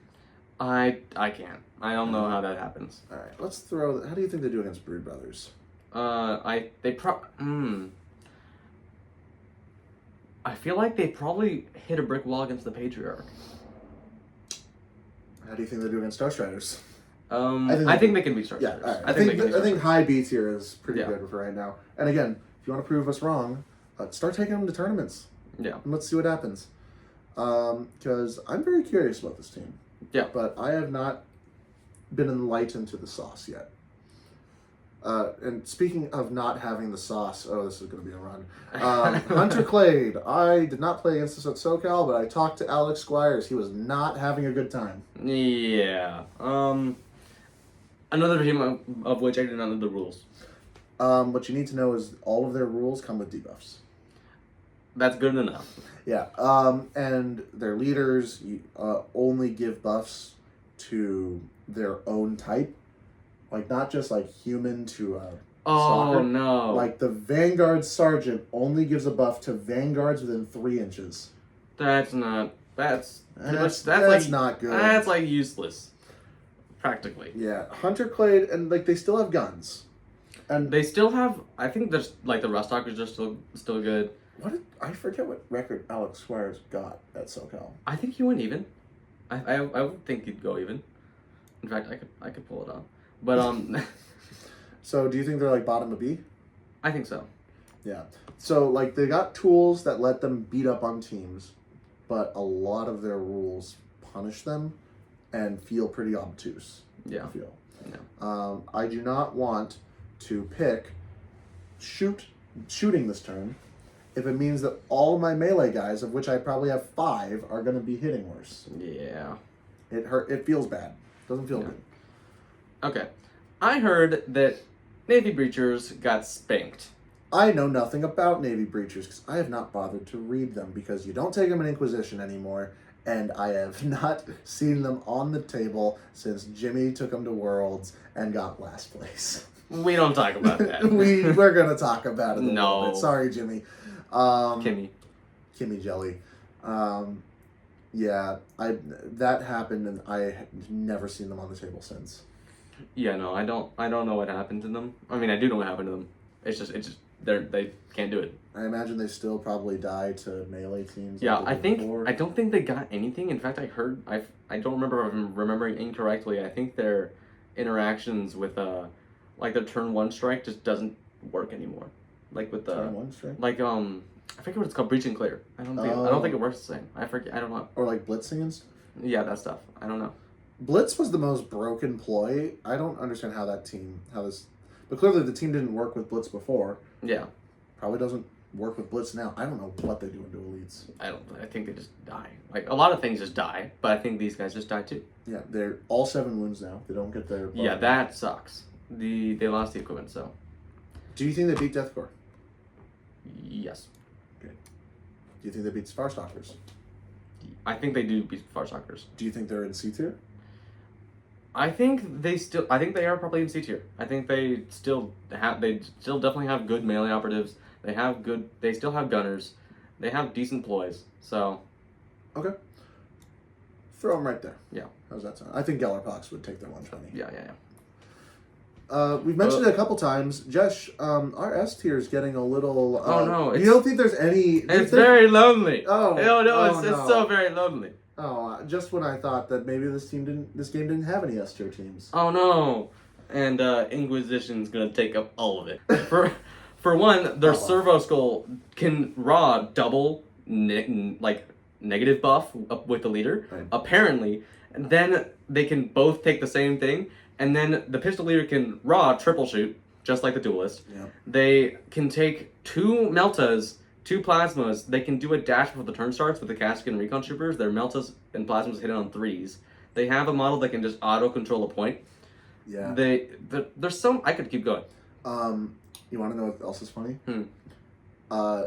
I can't. I don't know how that happens. All right, let's throw. How do you think they do against Brood Brothers? I feel like they probably hit a brick wall against the Patriarch. How do you think they do against Starstriders? I think they can beat Starstriders. Yeah, all right. I think high B tier is pretty good for right now. And again, if you want to prove us wrong, start taking them to tournaments. Yeah. And let's see what happens. Because I'm very curious about this team. Yeah. But I have not been enlightened to the sauce yet. And speaking of not having the sauce, this is going to be a run. Hunter Clade. I did not play against this at SoCal, but I talked to Alex Squires. He was not having a good time. Yeah. Another team of which I did not know the rules. What you need to know is all of their rules come with debuffs. That's good enough. Yeah. And their leaders only give buffs to their own type. Like, not just, like, human to soccer. No. Like, the Vanguard Sergeant only gives a buff to Vanguards within 3 inches. That's not good. That's, like, useless. Practically. Yeah. Hunter Clade, and, like, they still have guns. And they still have, I think there's, like, the Rustalkers are still good. I forget what record Alex Squires got at SoCal. I think he went even. I would think he'd go even. In fact, I could pull it up. But So do you think they're like bottom of B? I think so. Yeah. So like they got tools that let them beat up on teams, but a lot of their rules punish them and feel pretty obtuse. Yeah. I feel. Yeah. I do not want to pick shooting this turn if it means that all my melee guys, of which I probably have 5, are going to be hitting worse. Yeah. It feels bad. Doesn't feel good. Okay. I heard that Navy Breachers got spanked. I know nothing about Navy Breachers because I have not bothered to read them because you don't take them in Inquisition anymore, and I have not seen them on the table since Jimmy took them to Worlds and got last place. We don't talk about that. We're gonna talk about it a little No. bit. Sorry, Jimmy. Kimmy Jelly. Yeah, that happened, and I have never seen them on the table since. Yeah, no, I don't know what happened to them. I mean, I do know what happened to them. It's just they can't do it. I imagine they still probably die to melee teams. Yeah, like they did before. I don't think they got anything. In fact, I don't remember if I'm remembering incorrectly. I think their interactions with like their turn 1 strike just doesn't work anymore. Like with the Turn 1 strike? like I forget what it's called, breach and clear. I don't think it works the same. I forget. I don't know. Or like blitzing and stuff? Yeah, that stuff. I don't know. Blitz was the most broken ploy. I don't understand but clearly the team didn't work with Blitz before. Yeah. Probably doesn't work with Blitz now. I don't know what they do into Elites. I think they just die. Like a lot of things just die, but I think these guys just die too. Yeah, they're all 7 wounds now. They don't get their... Yeah, that sucks. They lost the equipment, so. Do you think they beat Deathcore? Yes. Okay. Do you think they beat Farstalkers? I think they do beat Farstalkers. Do you think they're in C tier? I think they are probably in C tier. I think they still definitely have good melee operatives. They still have gunners. They have decent ploys. So. Okay. Throw them right there. Yeah. How's that sound? I think Gellerpox would take their 120. Yeah. We've mentioned it a couple times. Jesh, our S tier is getting a little... oh, no. You don't think there's any... It's very lonely. Oh. It's so very lonely. Oh, just when I thought that maybe this game didn't have any S tier teams. Oh, no. And Inquisition's going to take up all of it. For one, their Servo Skull can raw double negative buff up with the leader, right. Apparently. And then they can both take the same thing. And then the pistol leader can raw triple shoot, just like the duelist. Yeah. They can take 2 Meltas, 2 Plasmas. They can do a dash before the turn starts with the Casket and Recon Troopers. Their Meltas and Plasmas hit on 3s. They have a model that can just auto-control a point. Yeah. There's some... I could keep going. You want to know what else is funny?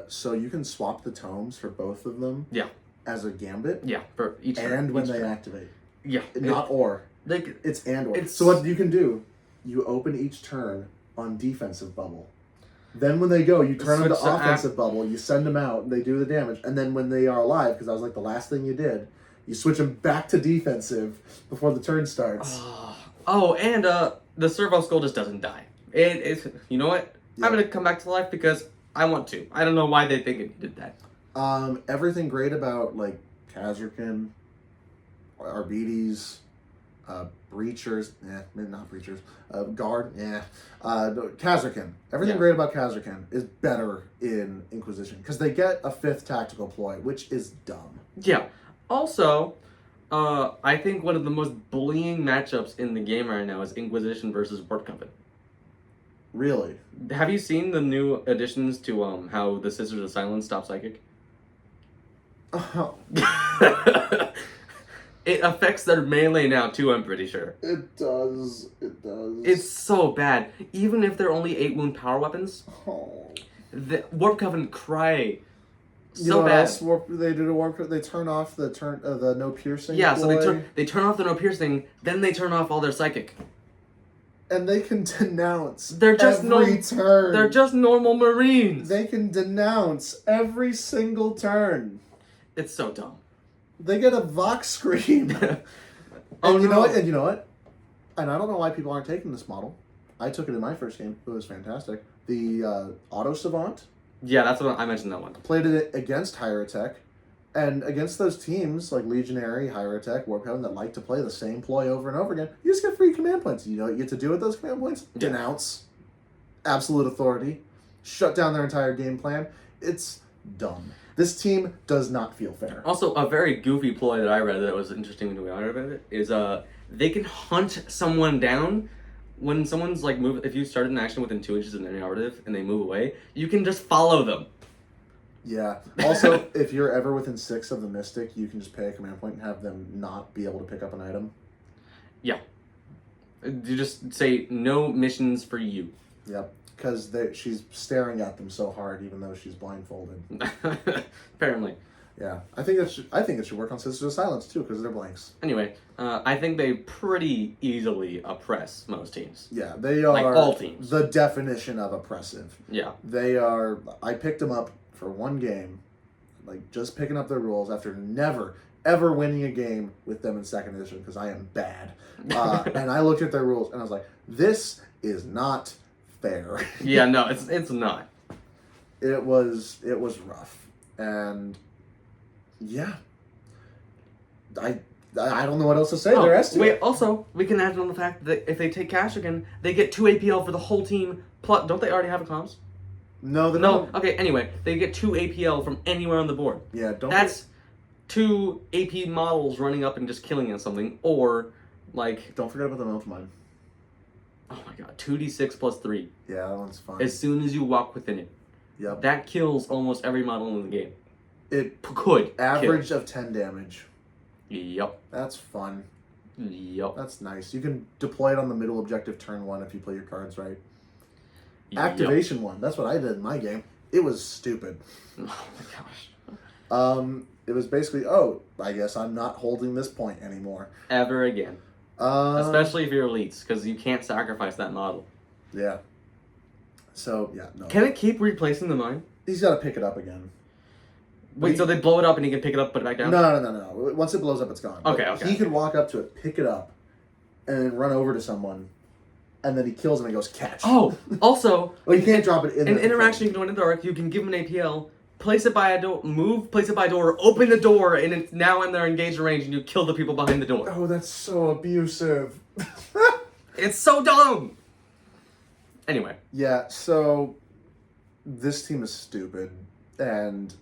So you can swap the tomes for both of them. Yeah. As a gambit. Yeah, for each turn. And when each they turn. activate. Yeah. Not or. It's and or. So what you can do, you open each turn on defensive bubble. Then when they go, you turn them to offensive bubble, you send them out, and they do the damage. And then when they are alive, because that was like the last thing you did, you switch them back to defensive before the turn starts. Oh, and the Servo Skull just doesn't die. It's you know what? Yeah. I'm going to come back to life because I want to. I don't know why they think it did that. Everything great about, like, Kazarkin, Arbites, Breachers, not Breachers, Guard, Kazarkin. Everything great about Kazarkin is better in Inquisition, because they get a 5th tactical ploy, which is dumb. Yeah. Also, I think one of the most bullying matchups in the game right now is Inquisition versus Warp Coven. Really? Have you seen the new additions to how the Sisters of Silence stop psychic? Oh. It affects their melee now too, I'm pretty sure. It does. It's so bad. Even if they're only 8 wound power weapons, the Warp Coven cry so bad. They do to Warp Coven? They turn off the no piercing. Yeah, so they turn off the no piercing, then they turn off all their psychic. And they can denounce turn. They're just normal Marines. They can denounce every single turn. It's so dumb. They get a Vox Scream. And you know what? And I don't know why people aren't taking this model. I took it in my first game. It was fantastic. The Auto Savant. Yeah, that's what I mentioned that one. Played it against Higher Tech. And against those teams, like Legionary, Higher Tech, Warp Coven, that like to play the same ploy over and over again, you just get free command points. You know what you get to do with those command points? Yeah. Denounce. Absolute authority. Shut down their entire game plan. It's dumb. This team does not feel fair. Also, a very goofy ploy that I read that was interesting when we read about it is they can hunt someone down when someone's like if you started an action within 2 inches of an enemy operative and they move away, you can just follow them. Yeah. Also, if you're ever within 6 of the Mystic, you can just pay a command point and have them not be able to pick up an item. Yeah. You just say no missions for you. Yep. Because she's staring at them so hard, even though she's blindfolded. Apparently. Yeah, I think it should work on Sisters of Silence too because they're blanks. Anyway, I think they pretty easily oppress most teams. Yeah, they are like all teams. The definition of oppressive. Yeah, they are. I picked them up for one game, like just picking up their rules after never ever winning a game with them in second edition because I am bad. And I looked at their rules and I was like, this is not fair. Yeah, no, it's not. It was rough, and yeah, I don't know what else to say. Oh, They're S tier. wait, also, we can add on the fact that if they take Kashyyyk, they get 2 APL for the whole team. Plus, don't they already have a comms? No, they No. don't. Okay. Anyway, they get 2 APL from anywhere on the board. Yeah, don't. That's 2 AP models running up and just killing at something, or like. Don't forget about the Meltamine. Oh my God, 2d6 plus 3. Yeah, that one's fun. As soon as you walk within it. Yep. That kills almost every model in the game. It could average of 10 damage. Yep. That's fun. Yep. That's nice. You can deploy it on the middle objective turn 1 if you play your cards right. Yep. Activation 1. That's what I did in my game. It was stupid. Oh my gosh. It was basically, oh, I guess I'm not holding this point anymore. Ever again. Especially if you're elites, because you can't sacrifice that model. Yeah. So, yeah, no. Can it keep replacing the mine? He's got to pick it up again. Wait, so they blow it up and he can pick it up, put it back down? No. Once it blows up, it's gone. Okay, But okay. He could walk up to it, pick it up, and then run over to someone, and then he kills him and goes, catch. Oh, also... Well, you can't drop it in an the interaction you can do in the dark, you can give him an APL, place it by a door, place it by a door, open the door, and it's now in their engaged range, and you kill the people behind the door. Oh, that's so abusive. It's so dumb! Anyway. Yeah, so this team is stupid, and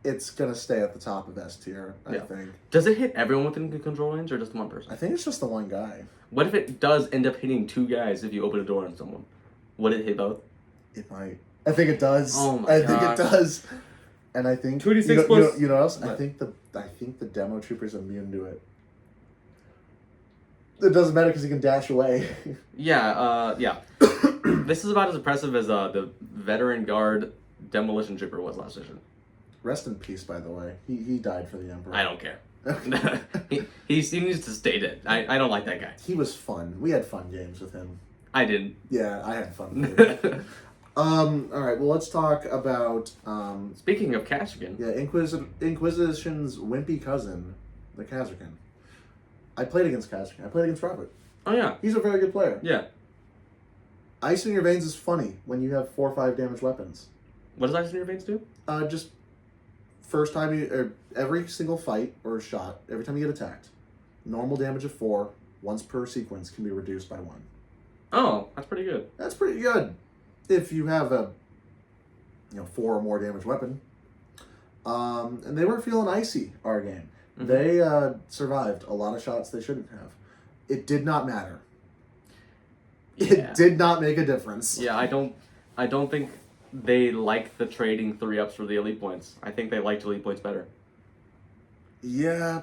it's going to stay at the top of S tier, I think. Does it hit everyone within the control range, or just one person? I think it's just the one guy. What if it does end up hitting 2 guys if you open a door on someone? Would it hit both? It might. I think it does. Oh my I think gosh. it does. And I think 2d6 plus... You know what else? What? I think the demo trooper's immune to it. It doesn't matter because he can dash away. Yeah. This is about as impressive as the veteran guard demolition trooper was last session. Rest in peace, by the way. He died for the Emperor. I don't care. he needs to stay dead. I don't like that guy. He was fun. We had fun games with him. I didn't. Yeah, I had fun with him. All right, well, let's talk about... Speaking of Kashyyyk. Yeah, Inquisition's wimpy cousin, the Kashyyyk. I played against Kashyyyk. I played against Robert. Oh, yeah. He's a very good player. Yeah. Ice in your veins is funny when you have 4 or 5 damage weapons. What does Ice in your veins do? Just first time or every single fight or shot, every time you get attacked, normal damage of 4, once per sequence, can be reduced by 1. Oh, that's pretty good. That's pretty good. If you have a 4 or more damage weapon. And they weren't feeling icy our game. Mm-hmm. They survived a lot of shots they shouldn't have. It did not matter. Yeah. It did not make a difference. Yeah, I don't think they like the trading 3-ups for the elite points. I think they liked elite points better. Yeah.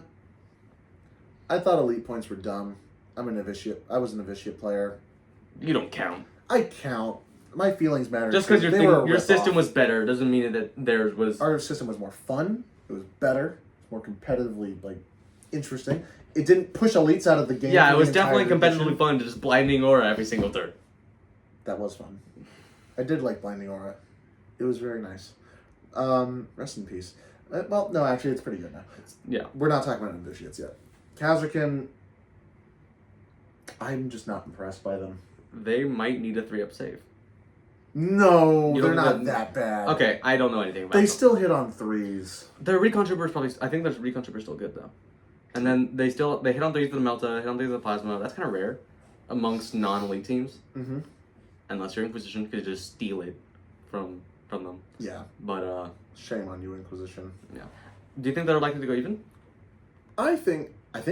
I thought elite points were dumb. I was a novitiate player. You don't count. I count. My feelings matter. Just because your system off. was better doesn't mean that theirs was... Our system was more fun. It was better. More competitively, interesting. It didn't push elites out of the game. Yeah, it was definitely competitively fun to just blinding aura every single turn. That was fun. I did like blinding aura. It was very nice. Rest in peace. Well, no, actually, it's pretty good now. Yeah. We're not talking about novitiates yet. Kashyyyk, I'm just not impressed by them. They might need a 3-up save. No, they're not that bad. Okay, I don't know anything about them. them. They still hit on 3s. Their recon trooper is probably... I think their recon trooper is still good, though. And then they hit on 3s with the Melta, hit on 3s with the Plasma. That's kind of rare amongst non-elite teams. Mm-hmm. Unless you're Inquisition, because you just steal it from them. Yeah. But, shame on you, Inquisition. Yeah. Do you think they're likely to go even? I think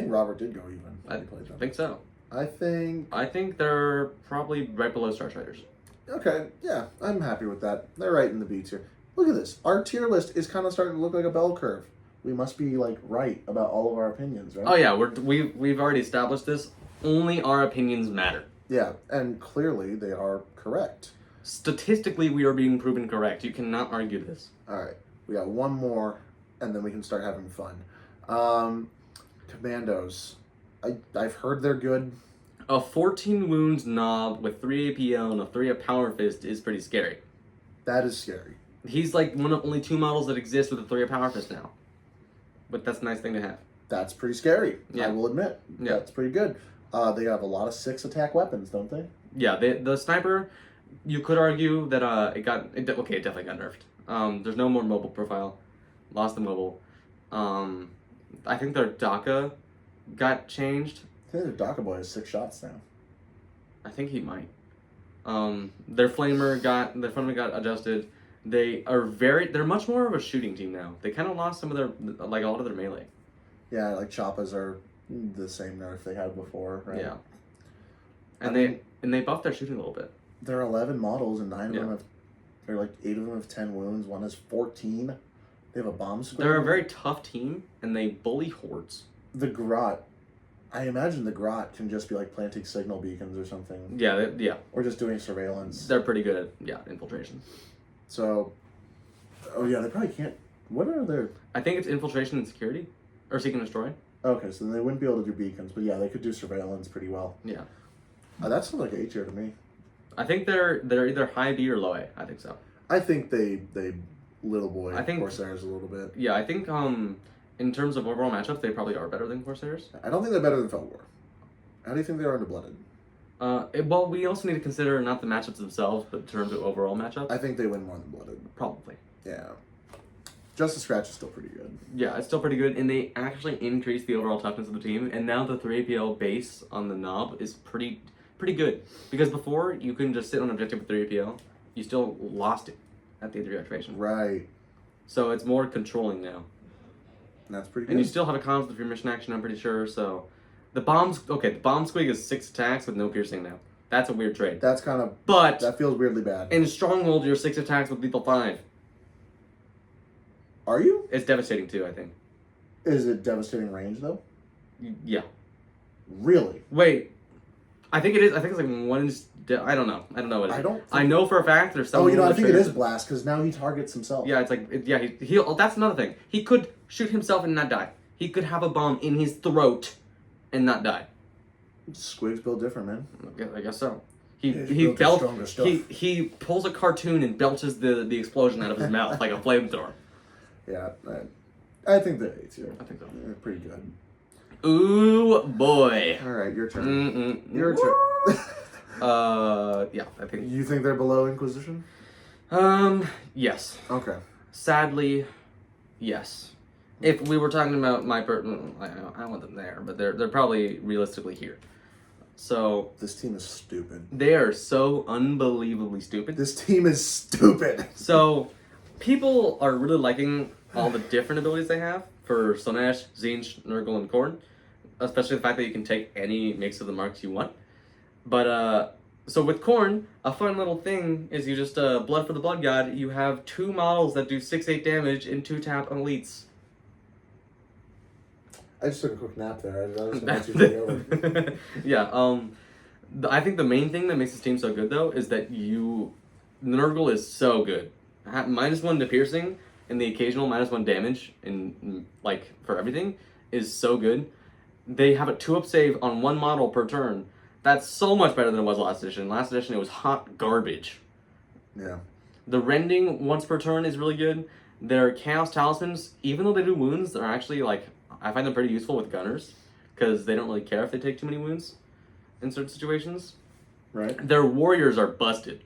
Robert did go even. I think so. I think they're probably right below Star Striders. Okay, yeah, I'm happy with that. They're right in the B tier. Look at this. Our tier list is kind of starting to look like a bell curve. We must be right about all of our opinions, right? Oh yeah, we've already established this. Only our opinions matter. Yeah, and clearly they are correct. Statistically, we are being proven correct. You cannot argue this. All right, we got one more and then we can start having fun. Commandos. I've heard they're good. A 14 wounds knob with 3 APL and a 3 up power fist is pretty scary. That is scary. He's like one of only 2 models that exist with a 3 up power fist now. But that's a nice thing to have. That's pretty scary. Yeah. I will admit. Yeah. That's pretty good. They have a lot of 6 attack weapons, don't they? Yeah, the sniper, you could argue that it definitely got nerfed. There's no more mobile profile. Lost the mobile. I think their DACA got changed. I think their DACA boy has 6 shots now. I think he might. Their flamer got adjusted. They're much more of a shooting team now. They kind of lost some of their, like a lot of their melee. Yeah, like Choppas are the same nerf they had before, right? Yeah. And they buffed their shooting a little bit. There are 11 models and 9 of Yeah. them have, or like 8 of them have 10 wounds. One has 14. They have a bomb squad. They're a very tough team, and they bully hordes. The Grot. I imagine the Grot can just be like planting signal beacons or something. Yeah, Or just doing surveillance. they're pretty good at infiltration. So, oh yeah, they probably can't. What are their... I think it's infiltration and security, or seek and destroy. Okay, so then they wouldn't be able to do beacons, but yeah, they could do surveillance pretty well. Yeah. That sounds like an A tier to me. I think they're either high B or low A. I think so. I think they little boy I think- Corsairs a little bit. Yeah, I think in terms of overall matchups, they probably are better than Corsairs. I don't think they're better than Fell War. How do you think they are under Blooded? Well, we also need to consider not the matchups themselves, but in terms of overall matchups. I think they win more than Blooded. Probably. Yeah. Justice Scratch is still pretty good. Yeah, it's still pretty good, and they actually increased the overall toughness of the team, and now the 3 APL base on the knob is pretty good. Because before, you couldn't just sit on objective with 3 APL. You still lost it at the reactivation. Right. So it's more controlling now. And that's pretty good. And you still have a comms with your mission action, I'm pretty sure, so... The bomb squig is 6 attacks with no piercing now. That's a weird trade. That's kind of... But... That feels weirdly bad. In Stronghold, you're 6 attacks with lethal 5. Are you? It's devastating too, I think. Is it devastating range, though? Yeah. Really? Wait. I think it is. I think it's like 1... I don't know. I don't know what it is. I know for a fact there's some... I think it is Blast, because now he targets himself. Yeah, it's like... He that's another thing. He could shoot himself and not die. He could have a bomb in his throat and not die. Squig's built different, man. I guess so. He pulls a cartoon and belches the explosion out of his mouth like a flamethrower. Yeah, I think they're A tier. I think so. They're pretty good. Ooh, boy. All right, your turn. Your Woo! turn. Yeah, I think... You think they're below Inquisition? Yes. Okay. Sadly, yes. If we were talking about I want them there, but they're probably realistically here. So... This team is stupid. They are so unbelievably stupid. This team is stupid. So, people are really liking all the different abilities they have for Slaanesh, Tzeentch, Nurgle, and Khorne. Especially the fact that you can take any mix of the marks you want. But, so with Khorne, a fun little thing is you just, Blood for the Blood God, you have 2 models that do 6-8 damage in 2-tap elites. I just took a quick nap there. I was about to take over. Yeah, I think the main thing that makes this team so good, though, is that Nurgle is so good. -1 to piercing and the occasional -1 damage in like for everything is so good. They have a 2-up save on 1 model per turn. That's so much better than it was last edition. Last edition it was hot garbage. Yeah. The rending once per turn is really good. Their Chaos Talismans, even though they do wounds, they're actually like I find them pretty useful with gunners because they don't really care if they take too many wounds in certain situations. Right. Their warriors are busted.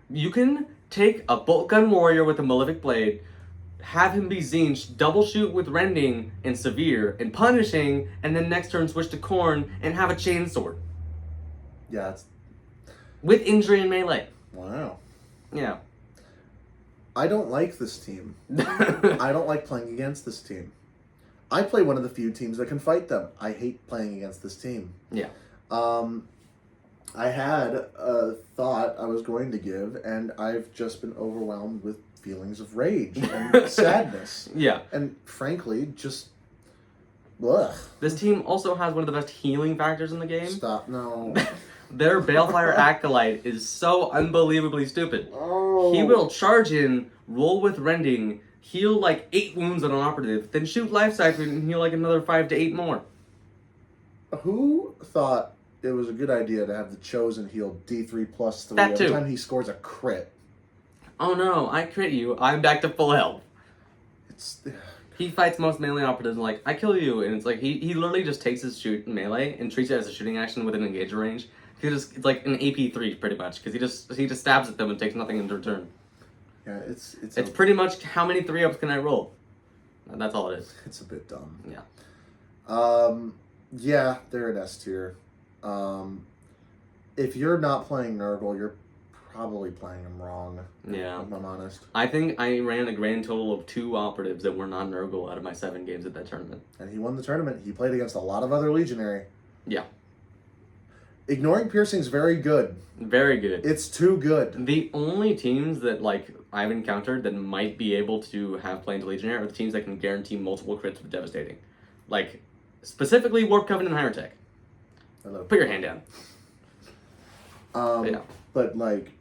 You can take a bolt gun warrior with a malefic blade, have him be Tzeentch, double shoot with rending and severe and punishing, and then next turn switch to Khorne and have a chainsword. Yeah, it's... With injury and melee. Wow. Yeah. I don't like this team. I don't like playing against this team. I play one of the few teams that can fight them. I hate playing against this team. Yeah. I had a thought I was going to give, and I've just been overwhelmed with feelings of rage and sadness. Yeah. And frankly, just... Ugh. This team also has one of the best healing factors in the game. Stop, no. Their Balefire Acolyte is so unbelievably stupid. Oh. He will charge in, roll with rending, heal like 8 wounds on an operative, then shoot life siphon and heal like another 5 to 8 more. Who thought it was a good idea to have the Chosen heal D3 plus 3 That every too. time he scores a crit? Oh no, I crit you. I'm back to full health. It's He fights most melee operatives and like, I kill you, and it's like he literally just takes his shoot melee and treats it as a shooting action with an engage range. It's like an AP3 pretty much, because he just stabs at them and takes nothing in return. yeah, It's pretty much how many 3-ups can I roll? And that's all it is. it's a bit dumb. Yeah. Yeah, they're an S tier. If you're not playing Nurgle, you're probably playing them wrong. Yeah. If I'm honest. I think I ran a grand total of 2 operatives that were not Nurgle out of my 7 games at that tournament. And he won the tournament. He played against a lot of other Legionary. Yeah. Ignoring piercing's very good. Very good. It's too good. The only teams that like I've encountered that might be able to have play into Legionary are the teams that can guarantee multiple crits with Devastating. Like, specifically Warp Covenant and Hierotek. Put your hand down. Yeah. But, like,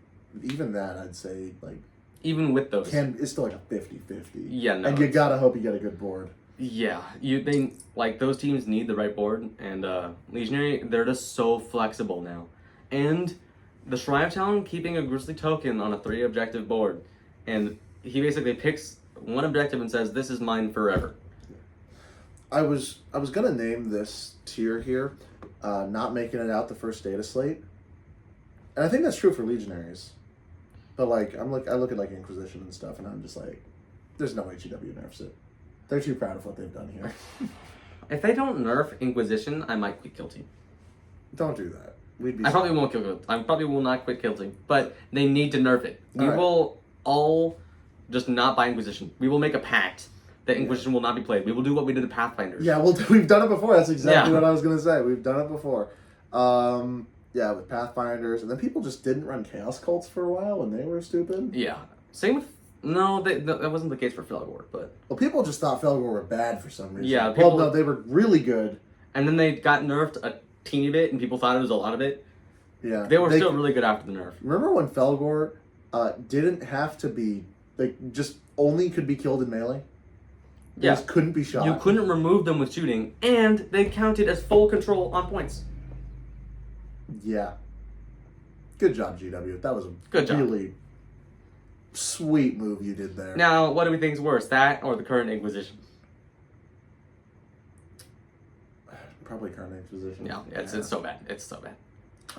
even that, I'd say, like... Even with those. It's still like a 50-50. Yeah, no. And you gotta hope you get a good board. Yeah. Like, those teams need the right board, and Legionary, they're just so flexible now. And the Shrine of Talon keeping a Grizzly token on a 3-objective board, and he basically picks one objective and says, this is mine forever. I was gonna name this tier here, not making it out the first data slate. And I think that's true for Legionaries. But like I look at like Inquisition and stuff and I'm just like, there's no way GW nerfs it. They're too proud of what they've done here. If they don't nerf Inquisition, I might quit Killteam. Don't do that. I probably won't kill Killteam. I probably will not quit Killteam. But they need to nerf it. We All right. will all just not buy Inquisition. We will make a pact that Inquisition will not be played. We will do what we did to Pathfinders. Yeah, we've done it before. That's exactly Yeah. what I was gonna say. We've done it before. Yeah, with Pathfinders, and then people just didn't run Chaos Cults for a while, and they were stupid. Yeah. Same with... No, that wasn't the case for Felgor, but... Well, people just thought Felgor were bad for some reason. Yeah, Well, people- no, they were really good. And then they got nerfed a teeny bit, and people thought it was a lot of it. Yeah. They were still really good after the nerf. Remember when Felgor didn't have to be, like, just only could be killed in melee? They Yeah. just couldn't be shot. You couldn't remove them with shooting, and they counted as full control on points. Yeah. Good job, GW. That was a Good job. really sweet move you did there. Now, what do we think is worse, that or the current Inquisition? Probably current Inquisition. Yeah, it's so bad. It's so bad.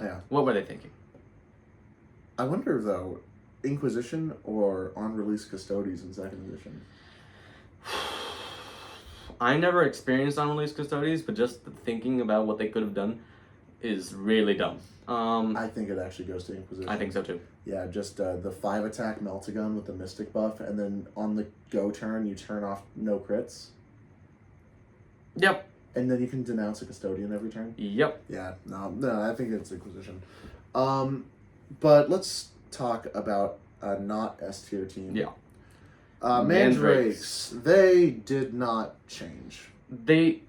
Yeah. What were they thinking? I wonder, though, Inquisition or on-release Custodes in 2nd edition? I never experienced unreleased Custodes, but just thinking about what they could have done is really dumb. I think it actually goes to Inquisition. I think so too. Yeah, just the 5-attack Meltagun with the Mystic buff, and then on the go turn, you turn off no crits. Yep. And then you can denounce a Custodian every turn. Yep. Yeah, no, I think it's Inquisition. But let's talk about a not S tier team. Yeah. Mandrakes. They did not change. They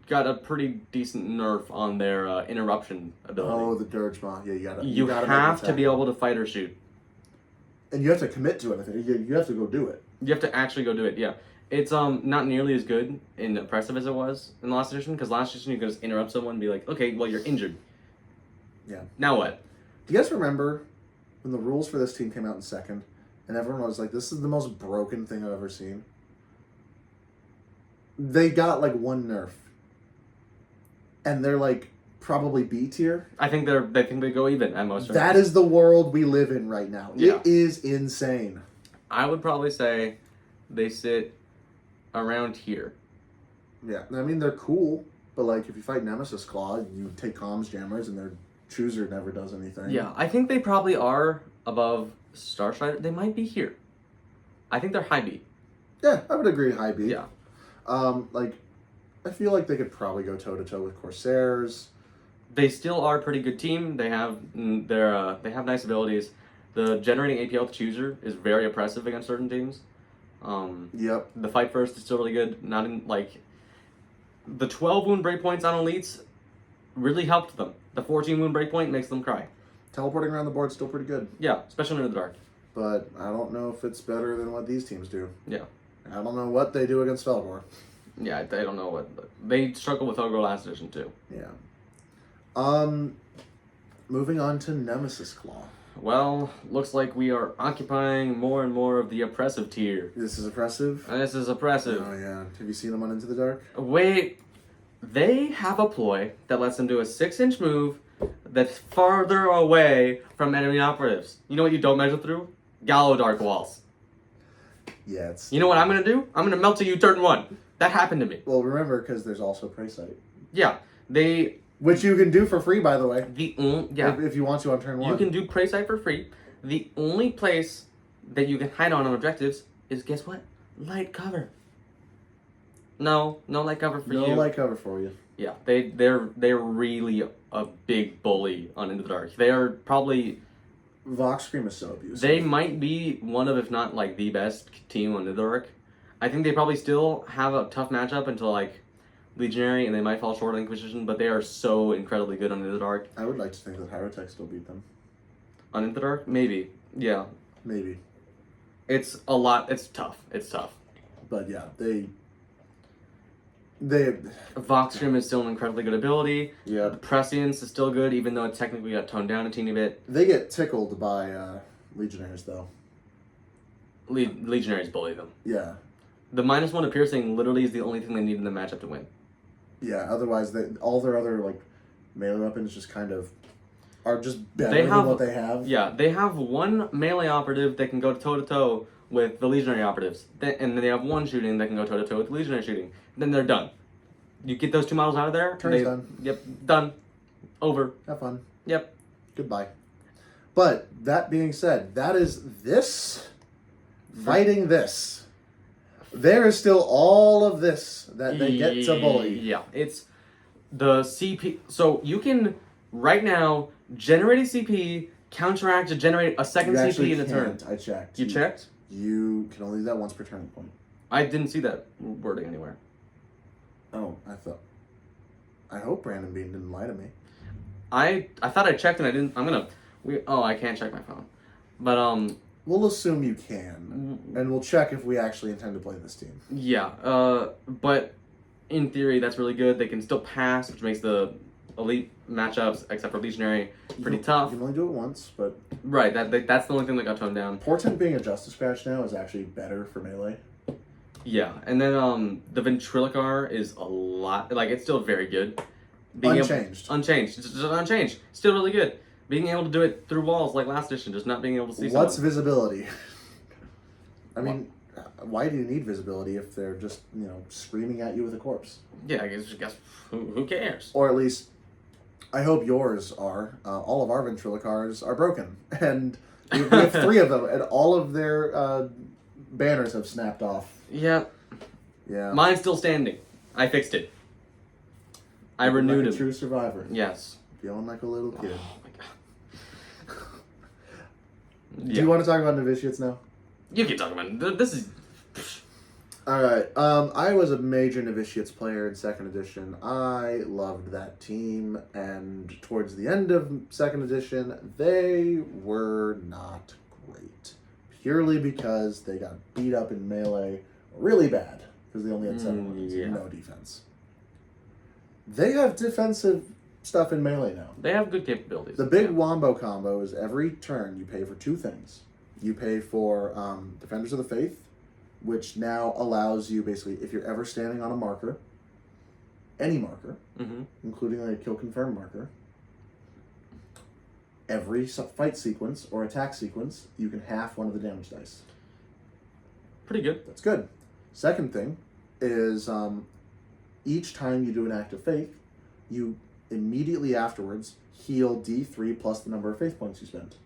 got a pretty decent nerf on their interruption ability. Oh, the Dirge Maw. Yeah, you gotta have make to be attack. able to fight or shoot. And you have to commit to it. I think you have to go do it. You have to actually go do it. Yeah. It's not nearly as good and oppressive as it was in last edition, because last edition you could just interrupt someone and be like, okay, well, you're injured. Yeah. Now what? Do you guys remember when the rules for this team came out in 2nd, and everyone was like, this is the most broken thing I've ever seen? They got like 1 nerf. And they're like probably B tier. I think they go even at most. That is the world we live in right now. Yeah. It is insane. I would probably say they sit around here. Yeah. I mean, they're cool, but like if you fight Nemesis Claw, you take comms jammers and their chooser never does anything. Yeah, I think they probably are above Starstrider. They might be here. I think they're high B. Yeah, I would agree high B. Yeah. Like, I feel like they could probably go toe-to-toe with Corsairs. They still are a pretty good team. They have they have nice abilities. The generating APL to chooser is very oppressive against certain teams. Yep. The fight first is still really good. Not in like the 12 wound breakpoints on elites really helped them. The 14 wound breakpoint makes them cry. Teleporting around the board's still pretty good. Yeah, especially under the dark. but I don't know if it's better than what these teams do. Yeah. I don't know what they do against Felgor. Yeah, they don't know what they struggle with Ogre last edition too. Yeah. Moving on to Nemesis Claw. Well, looks like we are occupying more and more of the oppressive tier. This is oppressive. This is oppressive. Oh yeah. Have you seen them on Into the Dark? Wait, they have a ploy that lets them do a 6-inch move that's farther away from enemy operatives. You know what you don't measure through? Gallow Dark Walls. Yeah, it's... You know what I'm gonna do? I'm gonna melt you turn 1. That happened to me. Well, remember, because there's also Prey Sight. Yeah, Which you can do for free, by the way. Yeah. If you want to on turn 1. You can do Prey Sight for free. The only place that you can hide on objectives is, guess what? Light cover. No light cover for you. No light cover for you. Yeah, they're really a big bully on Into the Dark. They are probably... Vox Scream is so abusive. They might be one of, if not like the best team on Into the Dark. I think they probably still have a tough matchup until like Legionary, and they might fall short of Inquisition, but they are so incredibly good on Into the Dark. I would like to think that Hyrotech still beat them. On Into the Dark? Maybe. Yeah. Maybe. It's a lot. It's tough. It's tough. But yeah, they Vox Scream is still an incredibly good ability. Yeah. The Prescience is still good, even though it technically got toned down a teeny bit. They get tickled by Legionnaires, though. Legionaries bully them. Yeah. The -1 to piercing literally is the only thing they need in the matchup to win. Yeah, otherwise, all their other like melee weapons just kind of are just better than what they have. Yeah, they have one melee operative that can go toe-to-toe with the Legionary operatives. And then they have one shooting that can go toe-to-toe with the Legionary shooting. Then they're done. You get those 2 models out of there. Turn's done. Yep, done. Over. Have fun. Yep. Goodbye. But that being said, that is this fighting this. There is still all of this that they get to bully. Yeah, it's the CP. So you can, right now, generate a CP, counteract to generate a second You CP actually in a turn. can't. I checked. You checked? You can only do that once per turning point. I didn't see that wording anywhere. Oh, I hope Brandon Bean didn't lie to me. I thought I checked and I didn't. I can't check my phone. But We'll assume you can, and we'll check if we actually intend to play this team. yeah. But in theory, that's really good. They can still pass, which makes the elite matchups, except for Legionary, pretty tough. You can only do it once, but Right. That's the only thing that got toned down. Portent being a Justice Scratch now is actually better for melee. Yeah, and then the Ventriloquar is a lot. Like, it's still very good. Unchanged. Unchanged. Just unchanged. Still really good. Being able to do it through walls like last edition, just not being able to see What's someone. visibility? I mean, why do you need visibility if they're just, screaming at you with a corpse? Yeah, I guess who cares? Or at least, I hope yours are. All of our Ventriloquars are broken. And we have 3 of them, and all of their banners have snapped off. Yeah. Yeah. Mine's still standing. I fixed it. I renewed like him. a true survivor. Yes. Feeling like a little kid. Oh my god. Do you want to talk about novitiates now? You keep talking about it. This is. Alright, I was a major novitiates player in 2nd edition. I loved that team, and towards the end of 2nd edition, they were not great. Purely because they got beat up in melee really bad, because they only had 7 wounds and no defense. They have defensive stuff in melee now. They have good capabilities. The big wombo combo is every turn you pay for 2 things. You pay for Defenders of the Faith, which now allows you basically, if you're ever standing on a marker, any marker, including a kill confirm marker, every fight sequence or attack sequence, you can half one of the damage dice. Pretty good. That's good. Second thing is each time you do an act of faith, you immediately afterwards heal D3 plus the number of faith points you spent.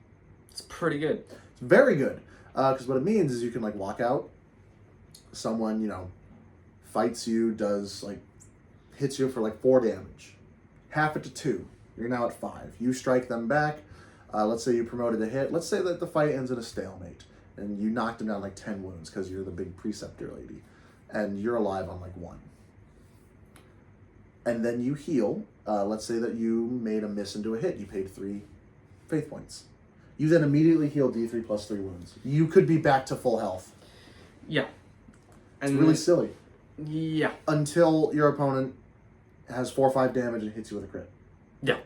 It's pretty good. It's very good. Because what it means is you can walk out, someone, fights you, hits you for 4 damage. Half it to 2. You're now at 5. You strike them back. Let's say you promoted a hit. Let's say that the fight ends in a stalemate, and you knocked them down 10 wounds because you're the big preceptor lady, and you're alive on 1. And then you heal. Let's say that you made a miss into a hit. You paid 3 faith points. You then immediately heal D3 plus 3 wounds. You could be back to full health. Yeah. It's really silly. Yeah. Until your opponent has 4 or 5 damage and hits you with a crit. Yeah.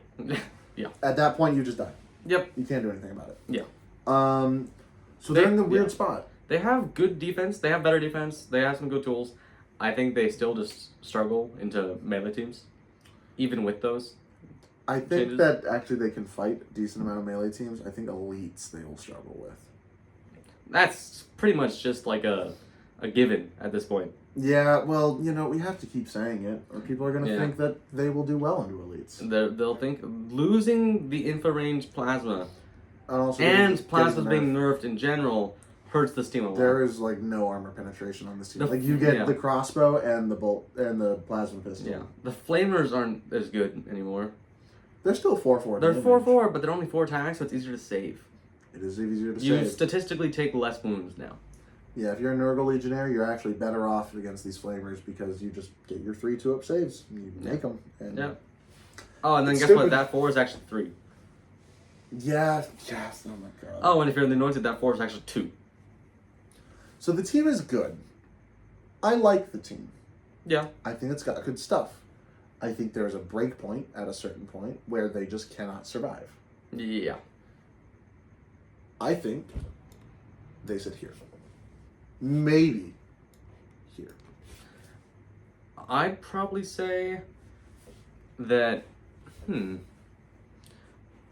Yeah. At that point, you just die. Yep. You can't do anything about it. Yeah. So they're in the weird spot. They have good defense. They have better defense. They have some good tools. I think they still just struggle into melee teams, even with those. I think changes. that actually they can fight a decent amount of melee teams. I think elites they will struggle with. That's pretty much just like a given at this point. Yeah, well, we have to keep saying it, or people are going to think that they will do well into elites. They'll think losing the infrarange plasma And plasma's being nerfed in general hurts this team a lot. There is no armor penetration on this team. The- You get yeah. the crossbow and the bolt and the plasma pistol. Yeah, the flamers aren't as good anymore. They're still 4/4. They're 4/4, but they're only 4 attacks, so it's easier to save. It is easier to You save. statistically take less wounds now. Yeah, if you're a Nurgle Legionnaire, you're actually better off against these flamers because you just get your 3 2-up saves. And you make them. And Yeah. Oh, and then It's guess what? stupid. That 4 is actually 3. Yeah, yes, oh my god. Oh, and if you're in the anointed, that 4 is actually 2. So the team is good. I like the team. Yeah. I think it's got good stuff. I think there's a break point at a certain point where they just cannot survive. Yeah. I think they sit here. Maybe here. I'd probably say that,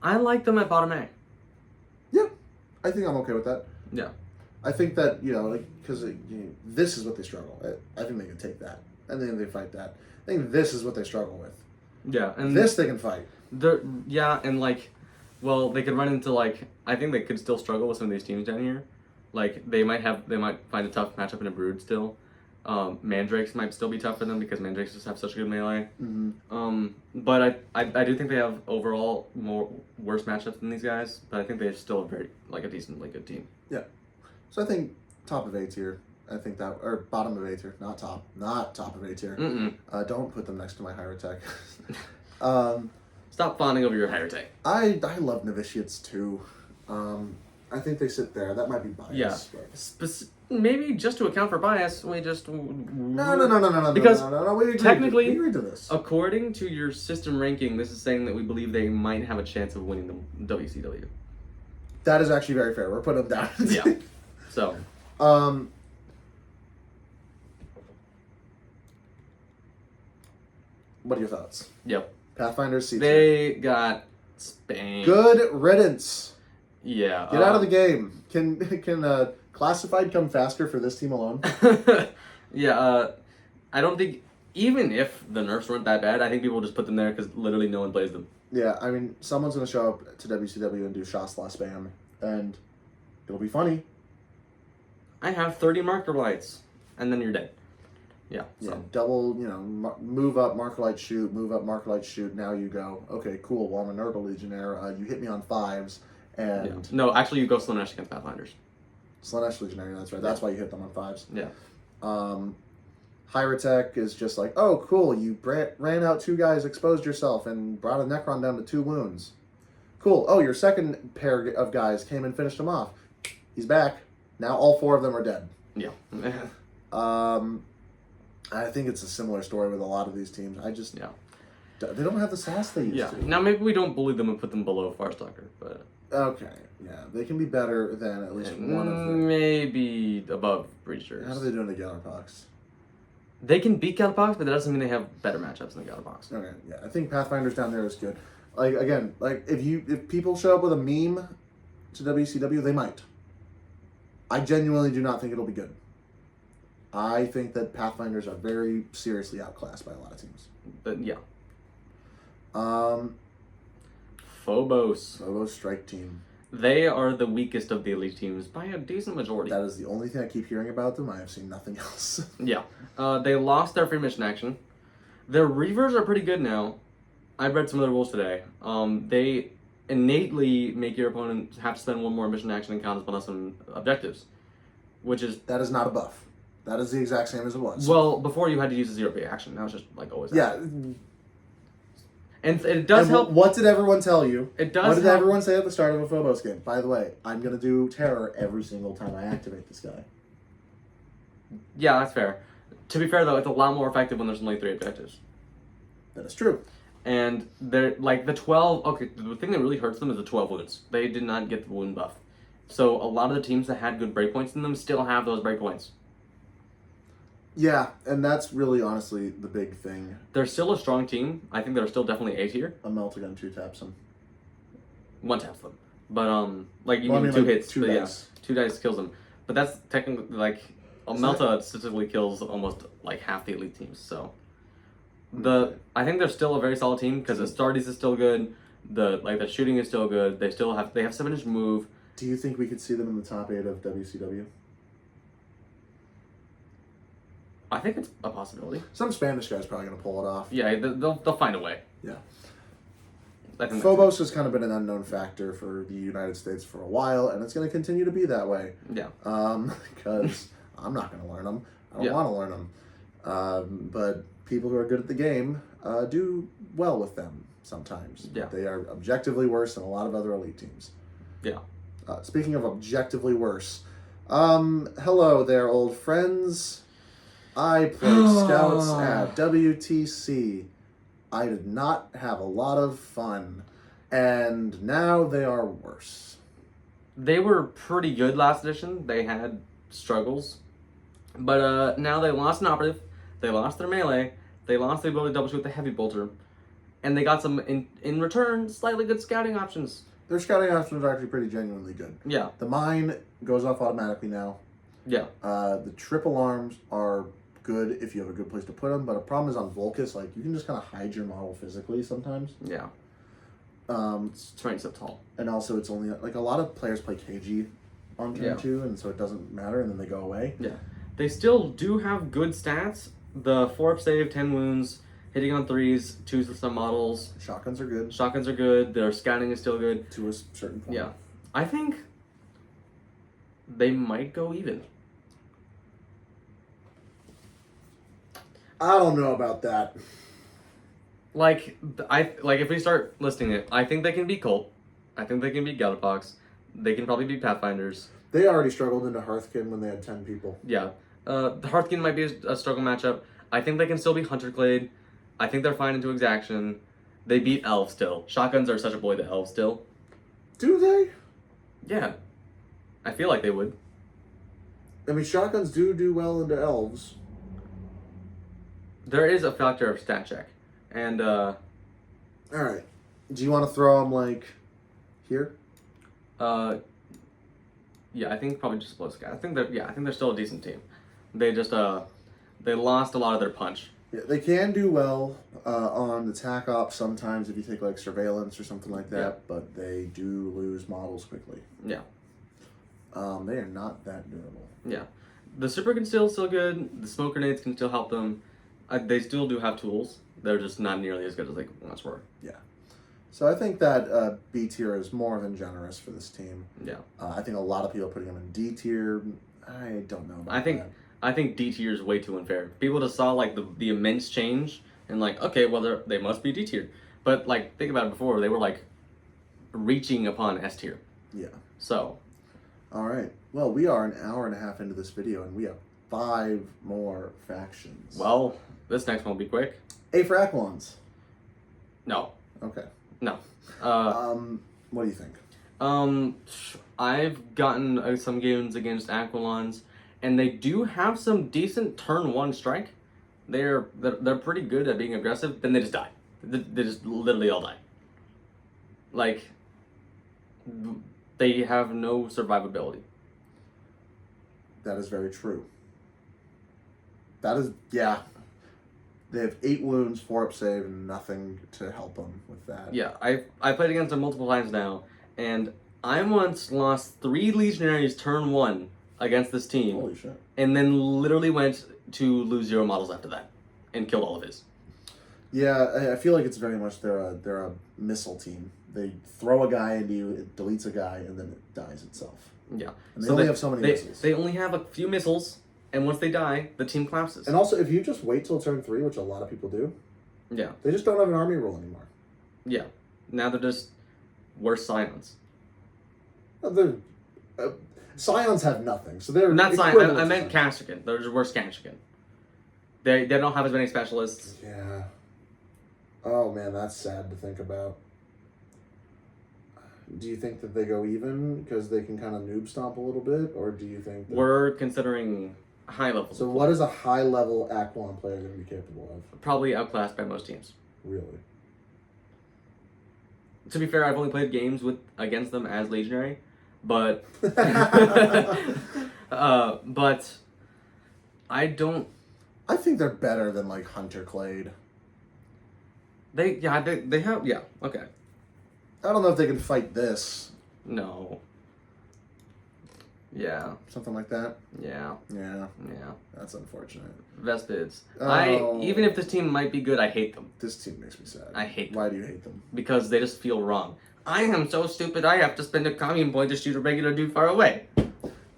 I like them at bottom A. Yeah, I think I'm okay with that. Yeah. I think that, because this is what they struggle. I think they can take that. I think they fight that. I think this is what they struggle with. Yeah. And This they can fight. Yeah, and they could run into I think they could still struggle with some of these teams down here. They might find a tough matchup in a Brood still. Mandrakes might still be tough for them because Mandrakes just have such good melee. Mm-hmm. But I do think they have overall worse matchups than these guys. But I think they're still a very a decent good team. Yeah. So I think top of A tier. I think that, or bottom of A tier, not top of A tier. Don't put them next to my higher tech. Stop fawning over your higher tech. I love novitiates too. I think they sit there. That might be bias. Yeah. Maybe just to account for bias, we just No. Because no. We technically, agreed to this. According to your system ranking, this is saying that we believe they might have a chance of winning the WCW. That is actually very fair. We're putting them down. Yeah. So. What are your thoughts? Yep. Pathfinder's C tier. They got spanked. Good riddance. Yeah. Get out of the game. Can classified come faster for this team alone? Yeah. I don't think, even if the nerfs weren't that bad, I think people will just put them there because literally no one plays them. Yeah, I mean, someone's going to show up to WCW and do Shasla spam, and it'll be funny. I have 30 marker lights, and then you're dead. Yeah. Yeah, So. double, move up, marker light, shoot, move up, marker light, shoot, now you go, okay, cool, well, I'm a Nurgle Legionnaire, you hit me on 5s, and... Yeah. No, actually, you go Slaanesh against Pathfinders. Slaanesh Legionnaire, that's right, that's why you hit them on 5s. Yeah. Hyrotech is just like, oh, cool, you ran out 2 guys, exposed yourself, and brought a Necron down to 2 wounds. Cool, oh, your second pair of guys came and finished him off. He's back. Now all 4 of them are dead. Yeah. I think it's a similar story with a lot of these teams. Yeah. They don't have the sass they used to. Now, maybe we don't bully them and put them below Farstalker, but... Okay, yeah. They can be better than at least one of them. Maybe above Breachers. How are they doing the Gallerpox? They can beat Gallowpox, but that doesn't mean they have better matchups than the Gallowpox. Okay, yeah. I think Pathfinder's down there is good. If people show up with a meme to WCW, they might. I genuinely do not think it'll be good. I think that Pathfinders are very seriously outclassed by a lot of teams. But yeah. Phobos Phobos. Strike Team. They are the weakest of the elite teams by a decent majority. That is the only thing I keep hearing about them. I have seen nothing else. Yeah. They lost their free mission action. Their Reavers are pretty good now. I read some of the rules today. They innately make your opponent have to spend 1 more mission action and count upon some objectives. Which is... That is not a buff. That is the exact same as it was. Well, before you had to use a 0 pay action. Now it's just always. Yeah. And it does help. What did everyone tell you? It does. What did help. everyone say at the start of a Phobos game? By the way, I'm gonna do terror every single time I activate this guy. Yeah, that's fair. To be fair though, it's a lot more effective when there's only 3 objectives. That is true. And they're like the 12. Okay, the thing that really hurts them is the 12 wounds. They did not get the wound buff, so a lot of the teams that had good breakpoints in them still have those breakpoints. Yeah, and that's really honestly the big thing. They're still a strong team. I think they're still definitely A tier. A Meltagun 2-taps him. 1 taps them, but like you Well, need I mean, 2 like, hits. 2 but dice. Yeah, 2 dice kills them. But that's technically like a Melta statistically kills almost like half the elite teams. So I think they're still a very solid team because the Stardies is still good. The shooting is still good. They have 7-inch move. Do you think we could see them in the top 8 of WCW? I think it's a possibility. Some Spanish guy's probably gonna pull it off. Yeah, they'll find a way. Yeah. I think Phobos has kind of been an unknown factor for the United States for a while, and it's going to continue to be that way. Yeah. Because I'm not going to learn them. I don't Yeah. want to learn them. But people who are good at the game do well with them sometimes. Yeah. They are objectively worse than a lot of other elite teams. Yeah. Speaking of objectively worse, hello there, old friends. I played Scouts at WTC. I did not have a lot of fun, and now they are worse. They were pretty good last edition. They had struggles, but now they lost an operative, they lost their melee, they lost the ability to double shoot with the heavy bolter, and they got some in return slightly good scouting options. Their scouting options are actually pretty genuinely good. Yeah. The mine goes off automatically now. Yeah. The trip alarms are good if you have a good place to put them, but a problem is on Volcus, like you can just kind of hide your model physically sometimes. Yeah. It's terrain so tall. And also it's only like a lot of players play KG on turn 2, and so it doesn't matter, and then they go away. Yeah. They still do have good stats. The 4-up save, 10 wounds, hitting on 3s, 2s with some models. Shotguns are good. Shotguns are good. Their scouting is still good. To a certain point. Yeah. I think they might go even. I don't know about that. Like if we start listing it, I think they can beat Colt. I think they can beat Gallowpox. They can probably beat Pathfinders. They already struggled into Hearthkin when they had 10 people. Yeah. The Hearthkin might be a struggle matchup. I think they can still be Hunterclade. I think they're fine into Exaction. They beat Elves still. Shotguns are such a boy to Elves still. Do they? Yeah. I feel like they would. I mean, shotguns do well into elves. There is a factor of stat check. And, Alright. Do you want to throw them, like, here? yeah, I think probably just below Sky. I think they're still a decent team. They just, they lost a lot of their punch. Yeah, they can do well on the tac ops sometimes if you take, like, surveillance or something like that, Yeah. but they do lose models quickly. Yeah. They are not that durable. Yeah. The super can still good. The smoke grenades can still help them. They still do have tools. They're just not nearly as good as they once were. Yeah. So I think that B tier is more than generous for this team. Yeah. I think a lot of people are putting them in D tier. I don't know about that. I think D tier is way too unfair. People just saw like the immense change and like, okay, well they must be D tier. But like think about it before, they were like reaching upon S tier. Yeah. So. All right. Well, we are an hour and a half into this video, and we have 5 more factions. Well, this next one will be quick. A for Aquilons. No. Okay. No. What do you think? I've gotten some games against Aquilons, and they do have some decent turn 1 strike. They're pretty good at being aggressive. Then they just die. They just literally all die. Like, they have no survivability. That is very true. That is, yeah. They have 8 wounds, 4-up save, and nothing to help them with that. Yeah, I played against them multiple times now, and I once lost 3 Legionaries turn 1 against this team. Holy shit. And then literally went to lose 0 models after that, and killed all of his. Yeah, I feel like it's very much they're a missile team. They throw a guy into you, it deletes a guy, and then it dies itself. Yeah. And they only have so many missiles. They only have a few missiles, and once they die, the team collapses. And also, if you just wait till turn 3, which a lot of people do, yeah. they just don't have an army roll anymore. Yeah. Now they're just worse Scions. They're, Scions have nothing, so they're Not Scion. equivalent I to meant Scions. Castrican. They're just worse Castrican. They don't have as many specialists. Yeah. Oh man, that's sad to think about. Do you think that they go even because they can kind of noob stomp a little bit, or do you think that... We're considering high levels. So what is a high level Aquan player going to be capable of? Probably outclassed by most teams. Really? To be fair, I've only played games against them as Legionary, but but I don't. I think they're better than like Hunter Clade. They have okay. I don't know if they can fight this. No. Yeah. Something like that. Yeah. Yeah. Yeah. That's unfortunate. Vespids. Oh. Even if this team might be good, I hate them. This team makes me sad. I hate them. Why do you hate them? Because they just feel wrong. I am so stupid, I have to spend a commune point to shoot a regular dude far away.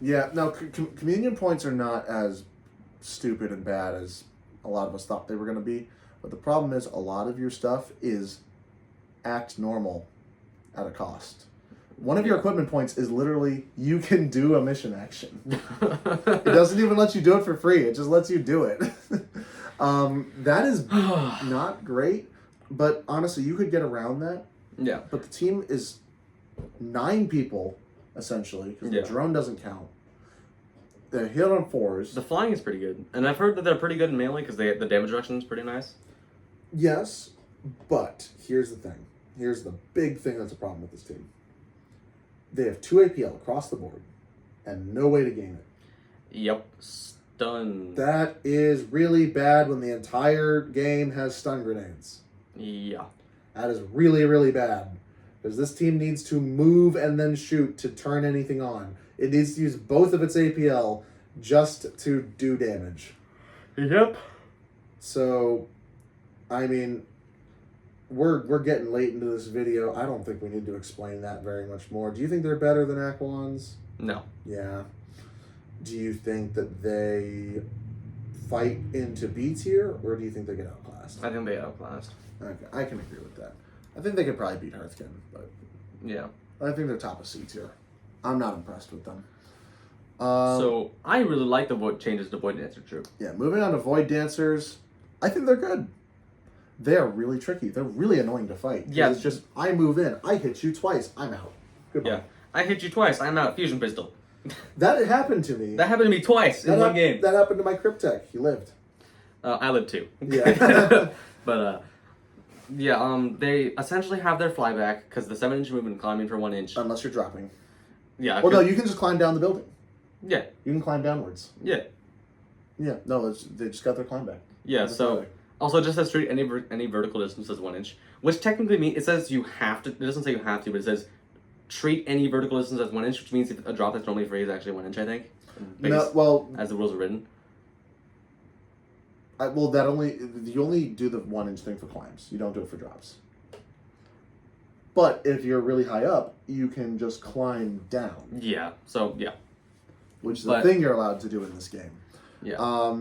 Yeah, no, communion points are not as stupid and bad as a lot of us thought they were going to be. But the problem is a lot of your stuff is act normal at a cost. One of your equipment points is literally you can do a mission action. It doesn't even let you do it for free. It just lets you do it. That is not great, but honestly, you could get around that. Yeah. But the team is 9 people, essentially, because the drone doesn't count. They're hit on 4s. The flying is pretty good. And I've heard that they're pretty good in melee because the damage reduction is pretty nice. Yes, but here's the thing. Here's the big thing that's a problem with this team. They have 2 APL across the board and no way to gain it. Yep. Stun. That is really bad when the entire game has stun grenades. Yeah. That is really, really bad. Because this team needs to move and then shoot to turn anything on. It needs to use both of its APL just to do damage. Yep. So, I mean, we're getting late into this video. I don't think we need to explain that very much more. Do you think they're better than Aquans? No. Yeah. Do you think that they fight into B tier, or do you think they get outclassed? I think they outclassed. Okay, I can agree with that. I think they could probably beat Hearthkin, but Yeah. I think they're top of C tier. I'm not impressed with them. So I really like the changes to Void Dancer troop. Yeah, moving on to Void Dancers, I think they're good. They are really tricky. They're really annoying to fight. Yeah. It's just, I move in, I hit you twice, I'm out. Goodbye. Yeah. I hit you twice. I'm out. Fusion pistol. That happened to me. That happened to me twice in one game. That happened to my Cryptech. He lived. I lived too. Yeah. But they essentially have their flyback because the 7-inch movement climbing for 1 inch. Unless you're dropping. Yeah. Well, no, you can just climb down the building. Yeah. You can climb downwards. Yeah. Yeah. No, they just got their climb back. Yeah. So also just says treat any vertical distance as 1 inch, which technically means it says you have to. It doesn't say you have to, but it says treat any vertical distance as 1 inch, which means if a drop that's normally free is actually 1 inch. I think. No, well, as the rules are written. You only do the 1 inch thing for climbs. You don't do it for drops. But if you're really high up, you can just climb down. Yeah. So yeah. Which is the thing you're allowed to do in this game. Yeah.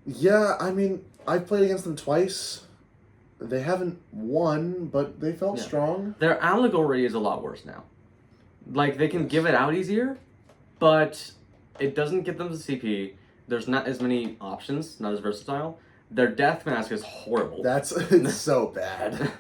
Yeah, I mean, I've played against them twice. They haven't won, but they felt strong. Their allegory is a lot worse now. Like, they can give it out easier, but it doesn't get them the CP. There's not as many options, not as versatile. Their death mask is horrible. It's so bad.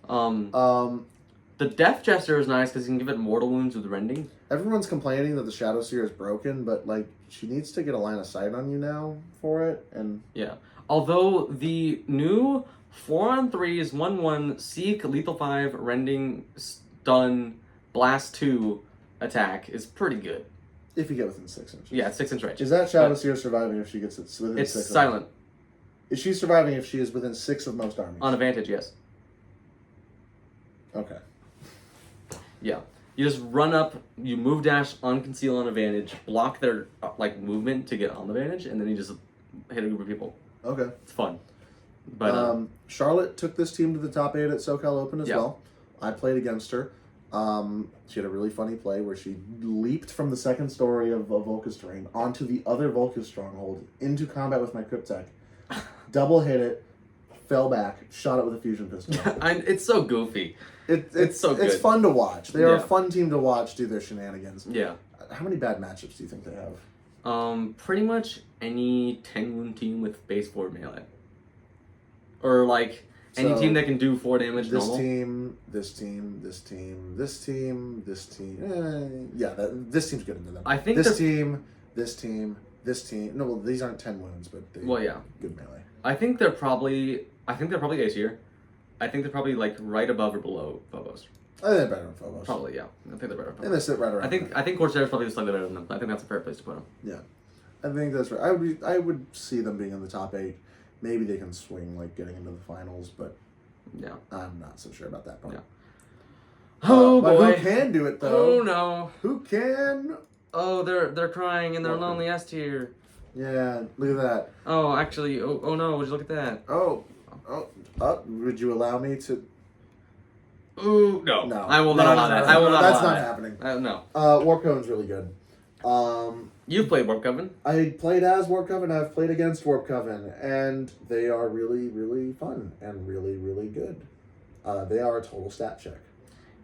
The Death Jester is nice because you can give it mortal wounds with rending. Everyone's complaining that the Shadow Seer is broken, but like she needs to get a line of sight on you now for it, and yeah. Although the new 4-on-3s 1/1 Seek Lethal 5 Rending Stun Blast 2 attack is pretty good. If you get within 6 inches. Yeah, 6 inch range. Is that Shadow Seer surviving if she gets it within 6? It's silent. Is she surviving if she is within 6 of most armies? On advantage, yes. Okay. Yeah. You just run up, you move dash, unconceal on advantage, block their movement to get on the advantage, and then you just hit a group of people. Okay. It's fun. But Charlotte took this team to the top 8 at SoCal Open as well. I played against her. She had a really funny play where she leaped from the 2nd story of Volca's terrain onto the other Volca stronghold into combat with my Cryptech. Double hit it, fell back, shot it with a fusion pistol. It's so goofy. It's so good. It's fun to watch. They are a Yeah. fun team to watch do their shenanigans. Yeah. How many bad matchups do you think they have? Pretty much any 10-wound team with base 4 melee. Or like any So, team that can do 4 damage This normal. team, this team, this team, this team, this team. Yeah, this team's good into them. I think this team, this team, this team. No, well, these aren't 10 wounds, but they yeah. good melee. I think they're probably A tier. I think they're probably like right above or below Phobos. I think they're better than Phobos. Probably, yeah. I think they're better. And they sit right around. I think Corsair's probably slightly better than them. I think that's a fair place to put them. Yeah, I think that's right. I would see them being in the top 8. Maybe they can swing like getting into the finals, but yeah, I'm not so sure about that part. Yeah. Oh but boy! Who can do it though? Oh no! Who can? Oh, they're crying and they're Welcome. lonely S tier. Yeah, look at that. Oh, actually, oh no! Would you look at that? Oh, would you allow me to? Ooh, no. No, I will not allow that. I will not That's allow not that. happening. No. Warp Coven's really good. You've played Warp Coven. I played as Warp Coven. I've played against Warp Coven, and they are really, really fun and really, really good. They are a total stat check.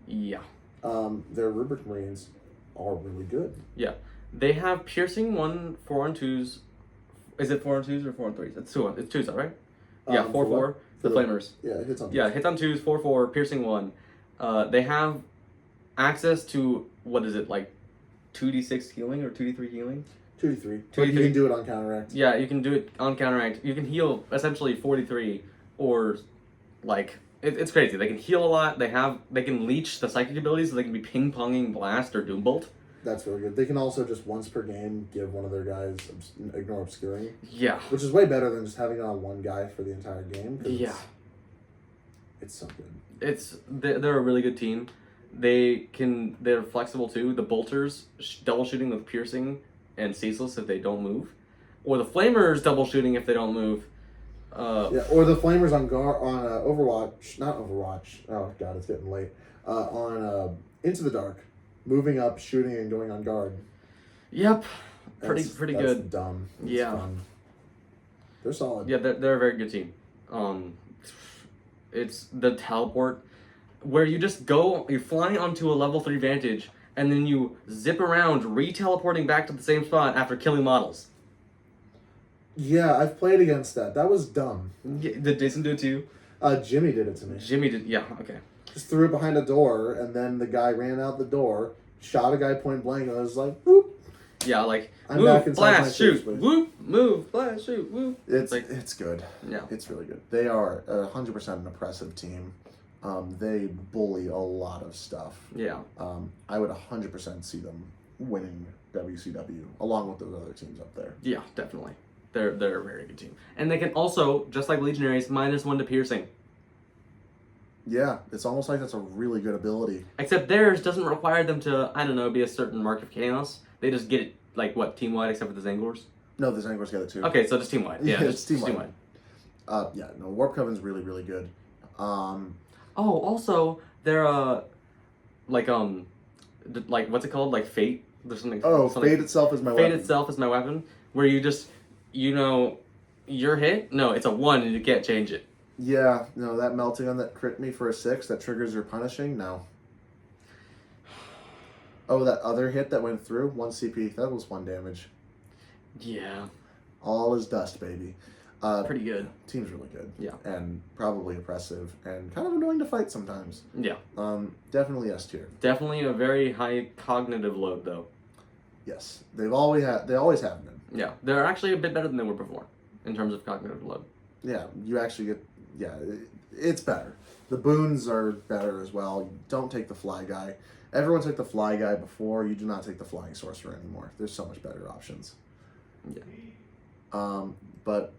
Yeah. Their Rubric Marines are really good. Yeah. They have piercing 1, 4 and 2s. Is it 4 and 2s or 4 and 3s? It's 2s, right? Yeah, 4, 4. The Flamers. Yeah, it hits on 2s. Yeah, hits on 2s, 4, 4, piercing 1. They have access to, what is it, like 2d6 healing or 2d3 healing? 2d3. 2d3. But you can do it on counteract. Yeah, you can do it on counteract. You can heal essentially 43 or like it's crazy. They can heal a lot. They can leech the psychic abilities, so they can be ping-ponging blast or doombolt. That's really good. They can also just once per game give one of their guys ignore obscuring. Yeah. Which is way better than just having it on one guy for the entire game. Yeah. It's so good. They're a really good team. They're flexible too. The bolters double shooting with piercing and ceaseless if they don't move, or the flamers double shooting if they don't move. Or the flamers on Overwatch, not Overwatch. Oh god, it's getting late. On Into the Dark, moving up, shooting, and going on guard. Yep, pretty That's good. Dumb. It's Yeah, fun. They're solid. Yeah, they're a very good team. It's the teleport where you just you fly onto a level 3 vantage and then you zip around, re-teleporting back to the same spot after killing models. Yeah, I've played against that. That was dumb. Yeah, did Jason do it to you? Jimmy did it to me. Jimmy did, yeah, okay. Just threw it behind a door, and then the guy ran out the door, shot a guy point blank, and I was like, whoop. Yeah, like, I'm back move, inside my blast, shoot, safe space. whoop, move, blast, shoot, whoop. It's good. Yeah. It's really good. They are 100% an oppressive team. They bully a lot of stuff. Yeah. I would 100% see them winning WCW, along with those other teams up there. Yeah, definitely. They're a very good team. And they can also, just like Legionaries, -1 to piercing. Yeah, it's almost like that's a really good ability. Except theirs doesn't require them to, I don't know, be a certain mark of chaos. They just get it, like, what, team-wide, except for the Zangors? No, the Zangors get it too. Okay, so just team-wide. Yeah, Yeah, just it's team-wide. team-wide. Warp Coven's really, really good. Oh, also, they're, like, what's it called? Like, Fate? There's something. Fate itself is my Fate weapon. itself is my weapon, where you just, you're hit? No, it's a 1 and you can't change it. Yeah, no, that melting on that crit me for a 6 that triggers your punishing, no. Oh, that other hit that went through, 1 CP, that was 1 damage. Yeah. All is dust, baby. Pretty good. Team's really good. Yeah. And probably oppressive and kind of annoying to fight sometimes. Yeah. Definitely S tier. Definitely a very high cognitive load, though. Yes, they always have been. Yeah, they're actually a bit better than they were before, in terms of cognitive load. Yeah, you actually get, it's better. The boons are better as well. Don't take the fly guy. Everyone took the fly guy before. You do not take the flying sorcerer anymore. There's so much better options. Yeah. But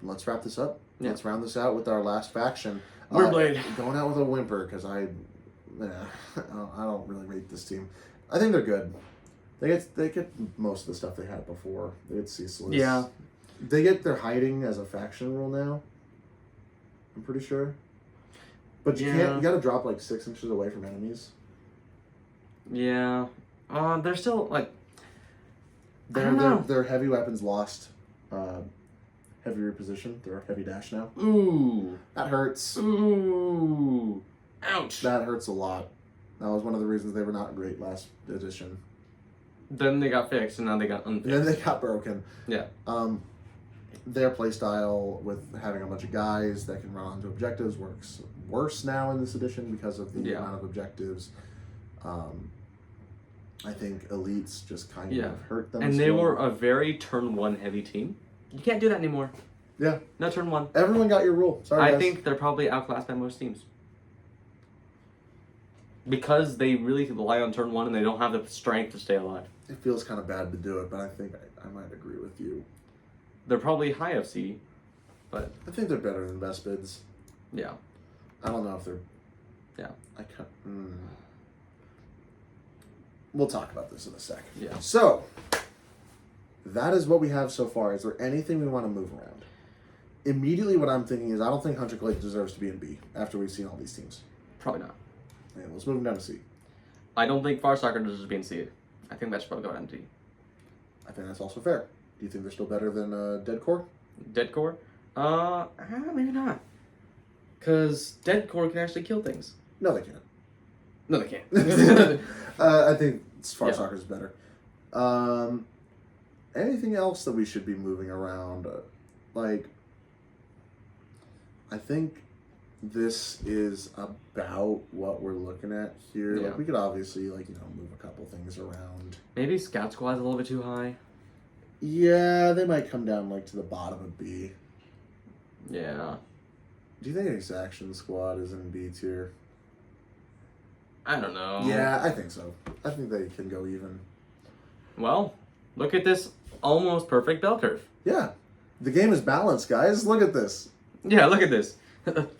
let's wrap this up. Yeah. Let's round this out with our last faction. Wyrmblade. Going out with a whimper because I don't really rate this team. I think they're good. They get most of the stuff they had before. They get ceaseless. Yeah. They get their hiding as a faction rule now. I'm pretty sure. But you can't. You got to drop like 6 inches away from enemies. Yeah. They're still like. I don't know. Their heavy weapons lost heavy reposition. They're a heavy dash now. Ooh. That hurts. Ooh. Ouch. That hurts a lot. That was one of the reasons they were not great last edition. Then they got fixed, and now they got unfixed. And then they got broken. Yeah. Their playstyle with having a bunch of guys that can run onto objectives works worse now in this edition because of the amount of objectives. I think elites just kind of hurt them. And they were a very turn 1 heavy team. You can't do that anymore. Yeah. No turn 1. Everyone got your rule. Sorry, I guys. think they're probably outclassed by most teams. Because they really rely on turn 1 and they don't have the strength to stay alive. It feels kind of bad to do it, but I think I might agree with you. They're probably high FC, but... I think they're better than best bids. Yeah. I don't know if they're... Yeah. I can't... We'll talk about this in a sec. Yeah. So, that is what we have so far. Is there anything we want to move around? Immediately what I'm thinking is I don't think Hunter Clay deserves to be in B after we've seen all these teams. Probably not. Yeah, let's move him down to C. I don't think Far Soccer deserves being seeded. I think that should probably go down to D. I think that's also fair. Do you think they're still better than Dead Core? Dead Core? Maybe not. Because Dead Core can actually kill things. No, they can't. No, they can't. I think Far Yeah. Soccer is better. Anything else that we should be moving around? I think this is about what we're looking at here. Yeah. Like, we could obviously, move a couple things around. Maybe Scout Squad's a little bit too high. Yeah, they might come down, to the bottom of B. Yeah. Do you think Exaction Squad is in B tier? I don't know. Yeah, I think so. I think they can go even. Well, look at this almost perfect bell curve. Yeah. The game is balanced, guys. Look at this. Yeah, look at this.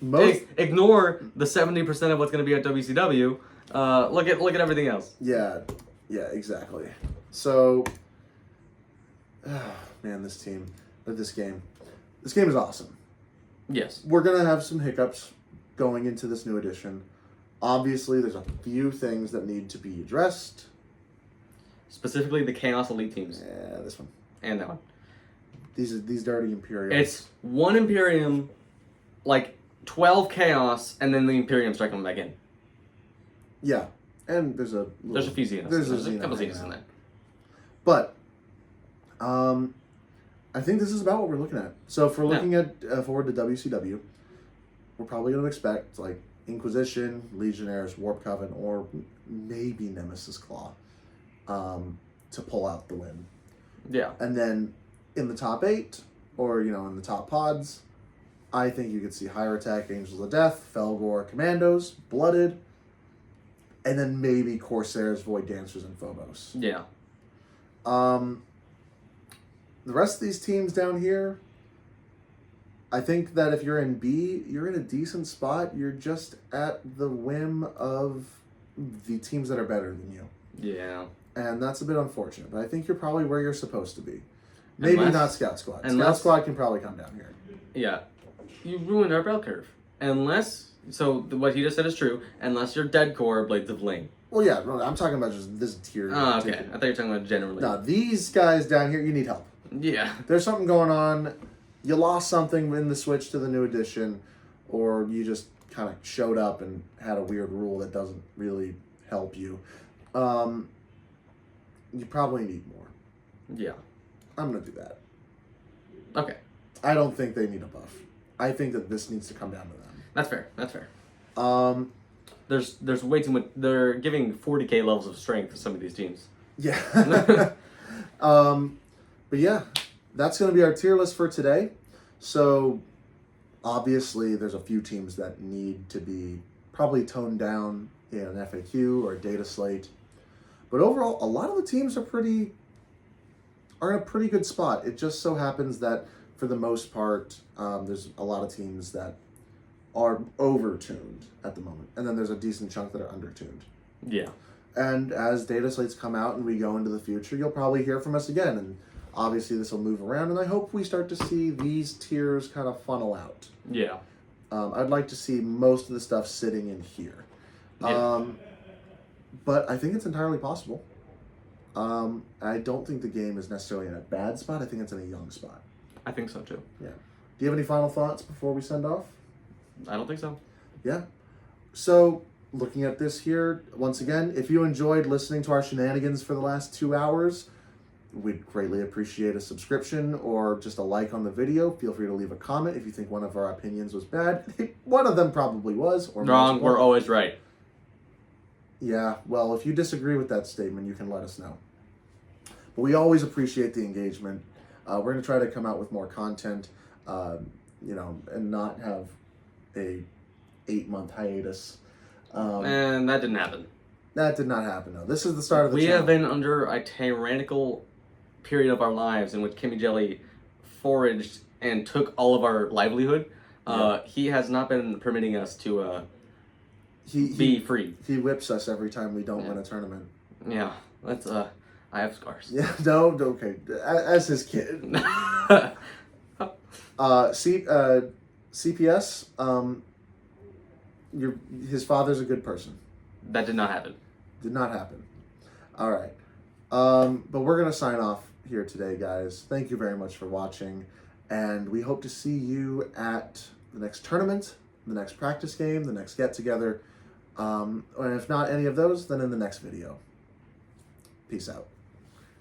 Most... Ignore the 70% of what's going to be at WCW. Look at everything else. Yeah, exactly. So, man, this game is awesome. Yes. We're gonna have some hiccups going into this new edition. Obviously, there's a few things that need to be addressed. Specifically, the Chaos Elite teams. Yeah, this one And that one. These dirty Imperials. It's one Imperium, 12 Chaos, and then the Imperium start coming back in. Yeah, and there's a few Xenos. There's a couple Xenos in there. But, I think this is about what we're looking at. So if we're looking at forward to WCW, we're probably going to expect Inquisition, Legionnaires, Warp Coven, or maybe Nemesis Claw to pull out the win. Yeah. And then in the top 8, or in the top pods, I think you could see Higher Attack, Angels of Death, Felgor, Commandos, Blooded, and then maybe Corsairs, Void Dancers, and Phobos. Yeah. The rest of these teams down here, I think that if you're in B, you're in a decent spot. You're just at the whim of the teams that are better than you. Yeah. And that's a bit unfortunate, but I think you're probably where you're supposed to be. Maybe not Scout Squad. Scout Squad can probably come down here. Yeah. You ruined our bell curve. What he just said is true, unless you're Dead Core, Blades of Ling. Well, yeah, I'm talking about just this tier. Oh, okay. I thought you were talking about generally. No, these guys down here, you need help. Yeah. There's something going on. You lost something in the switch to the new edition, or you just kind of showed up and had a weird rule that doesn't really help you. You probably need more. Yeah. I'm going to do that. Okay. I don't think they need a buff. I think that this needs to come down to them. That's fair. That's fair. There's way too much. They're giving 40k levels of strength to some of these teams. Yeah. But yeah, that's going to be our tier list for today. So obviously there's a few teams that need to be probably toned down in an FAQ or a data slate. But overall, a lot of the teams are in a pretty good spot. It just so happens that for the most part, there's a lot of teams that are over-tuned at the moment. And then there's a decent chunk that are under-tuned. Yeah. And as data slates come out and we go into the future, you'll probably hear from us again. And obviously this will move around, and I hope we start to see these tiers kind of funnel out. Yeah. I'd like to see most of the stuff sitting in here. Yeah. But I think it's entirely possible. I don't think the game is necessarily in a bad spot. I think it's in a young spot. I think so too. Yeah. Do you have any final thoughts before we send off? I don't think so. Yeah. So, looking at this here, once again, if you enjoyed listening to our shenanigans for the last 2 hours, we'd greatly appreciate a subscription or just a like on the video. Feel free to leave a comment if you think one of our opinions was bad. One of them probably was. Or Wrong, multiple. we're always right. Yeah, well, if you disagree with that statement, you can let us know. But we always appreciate the engagement. We're going to try to come out with more content, and not have a 8-month hiatus. And that didn't happen. That did not happen, no. This is the start of the We channel. have been under a tyrannical period of our lives in which Kimmy Jelly foraged and took all of our livelihood. He has not been permitting us to be free. He whips us every time we don't win a tournament. Yeah, that's I have scars. Yeah, no, okay. As his kid. CPS, his father's a good person. That did not happen. Did not happen. All right. But we're going to sign off here today, guys. Thank you very much for watching. And we hope to see you at the next tournament, the next practice game, the next get-together. And if not any of those, then in the next video. Peace out.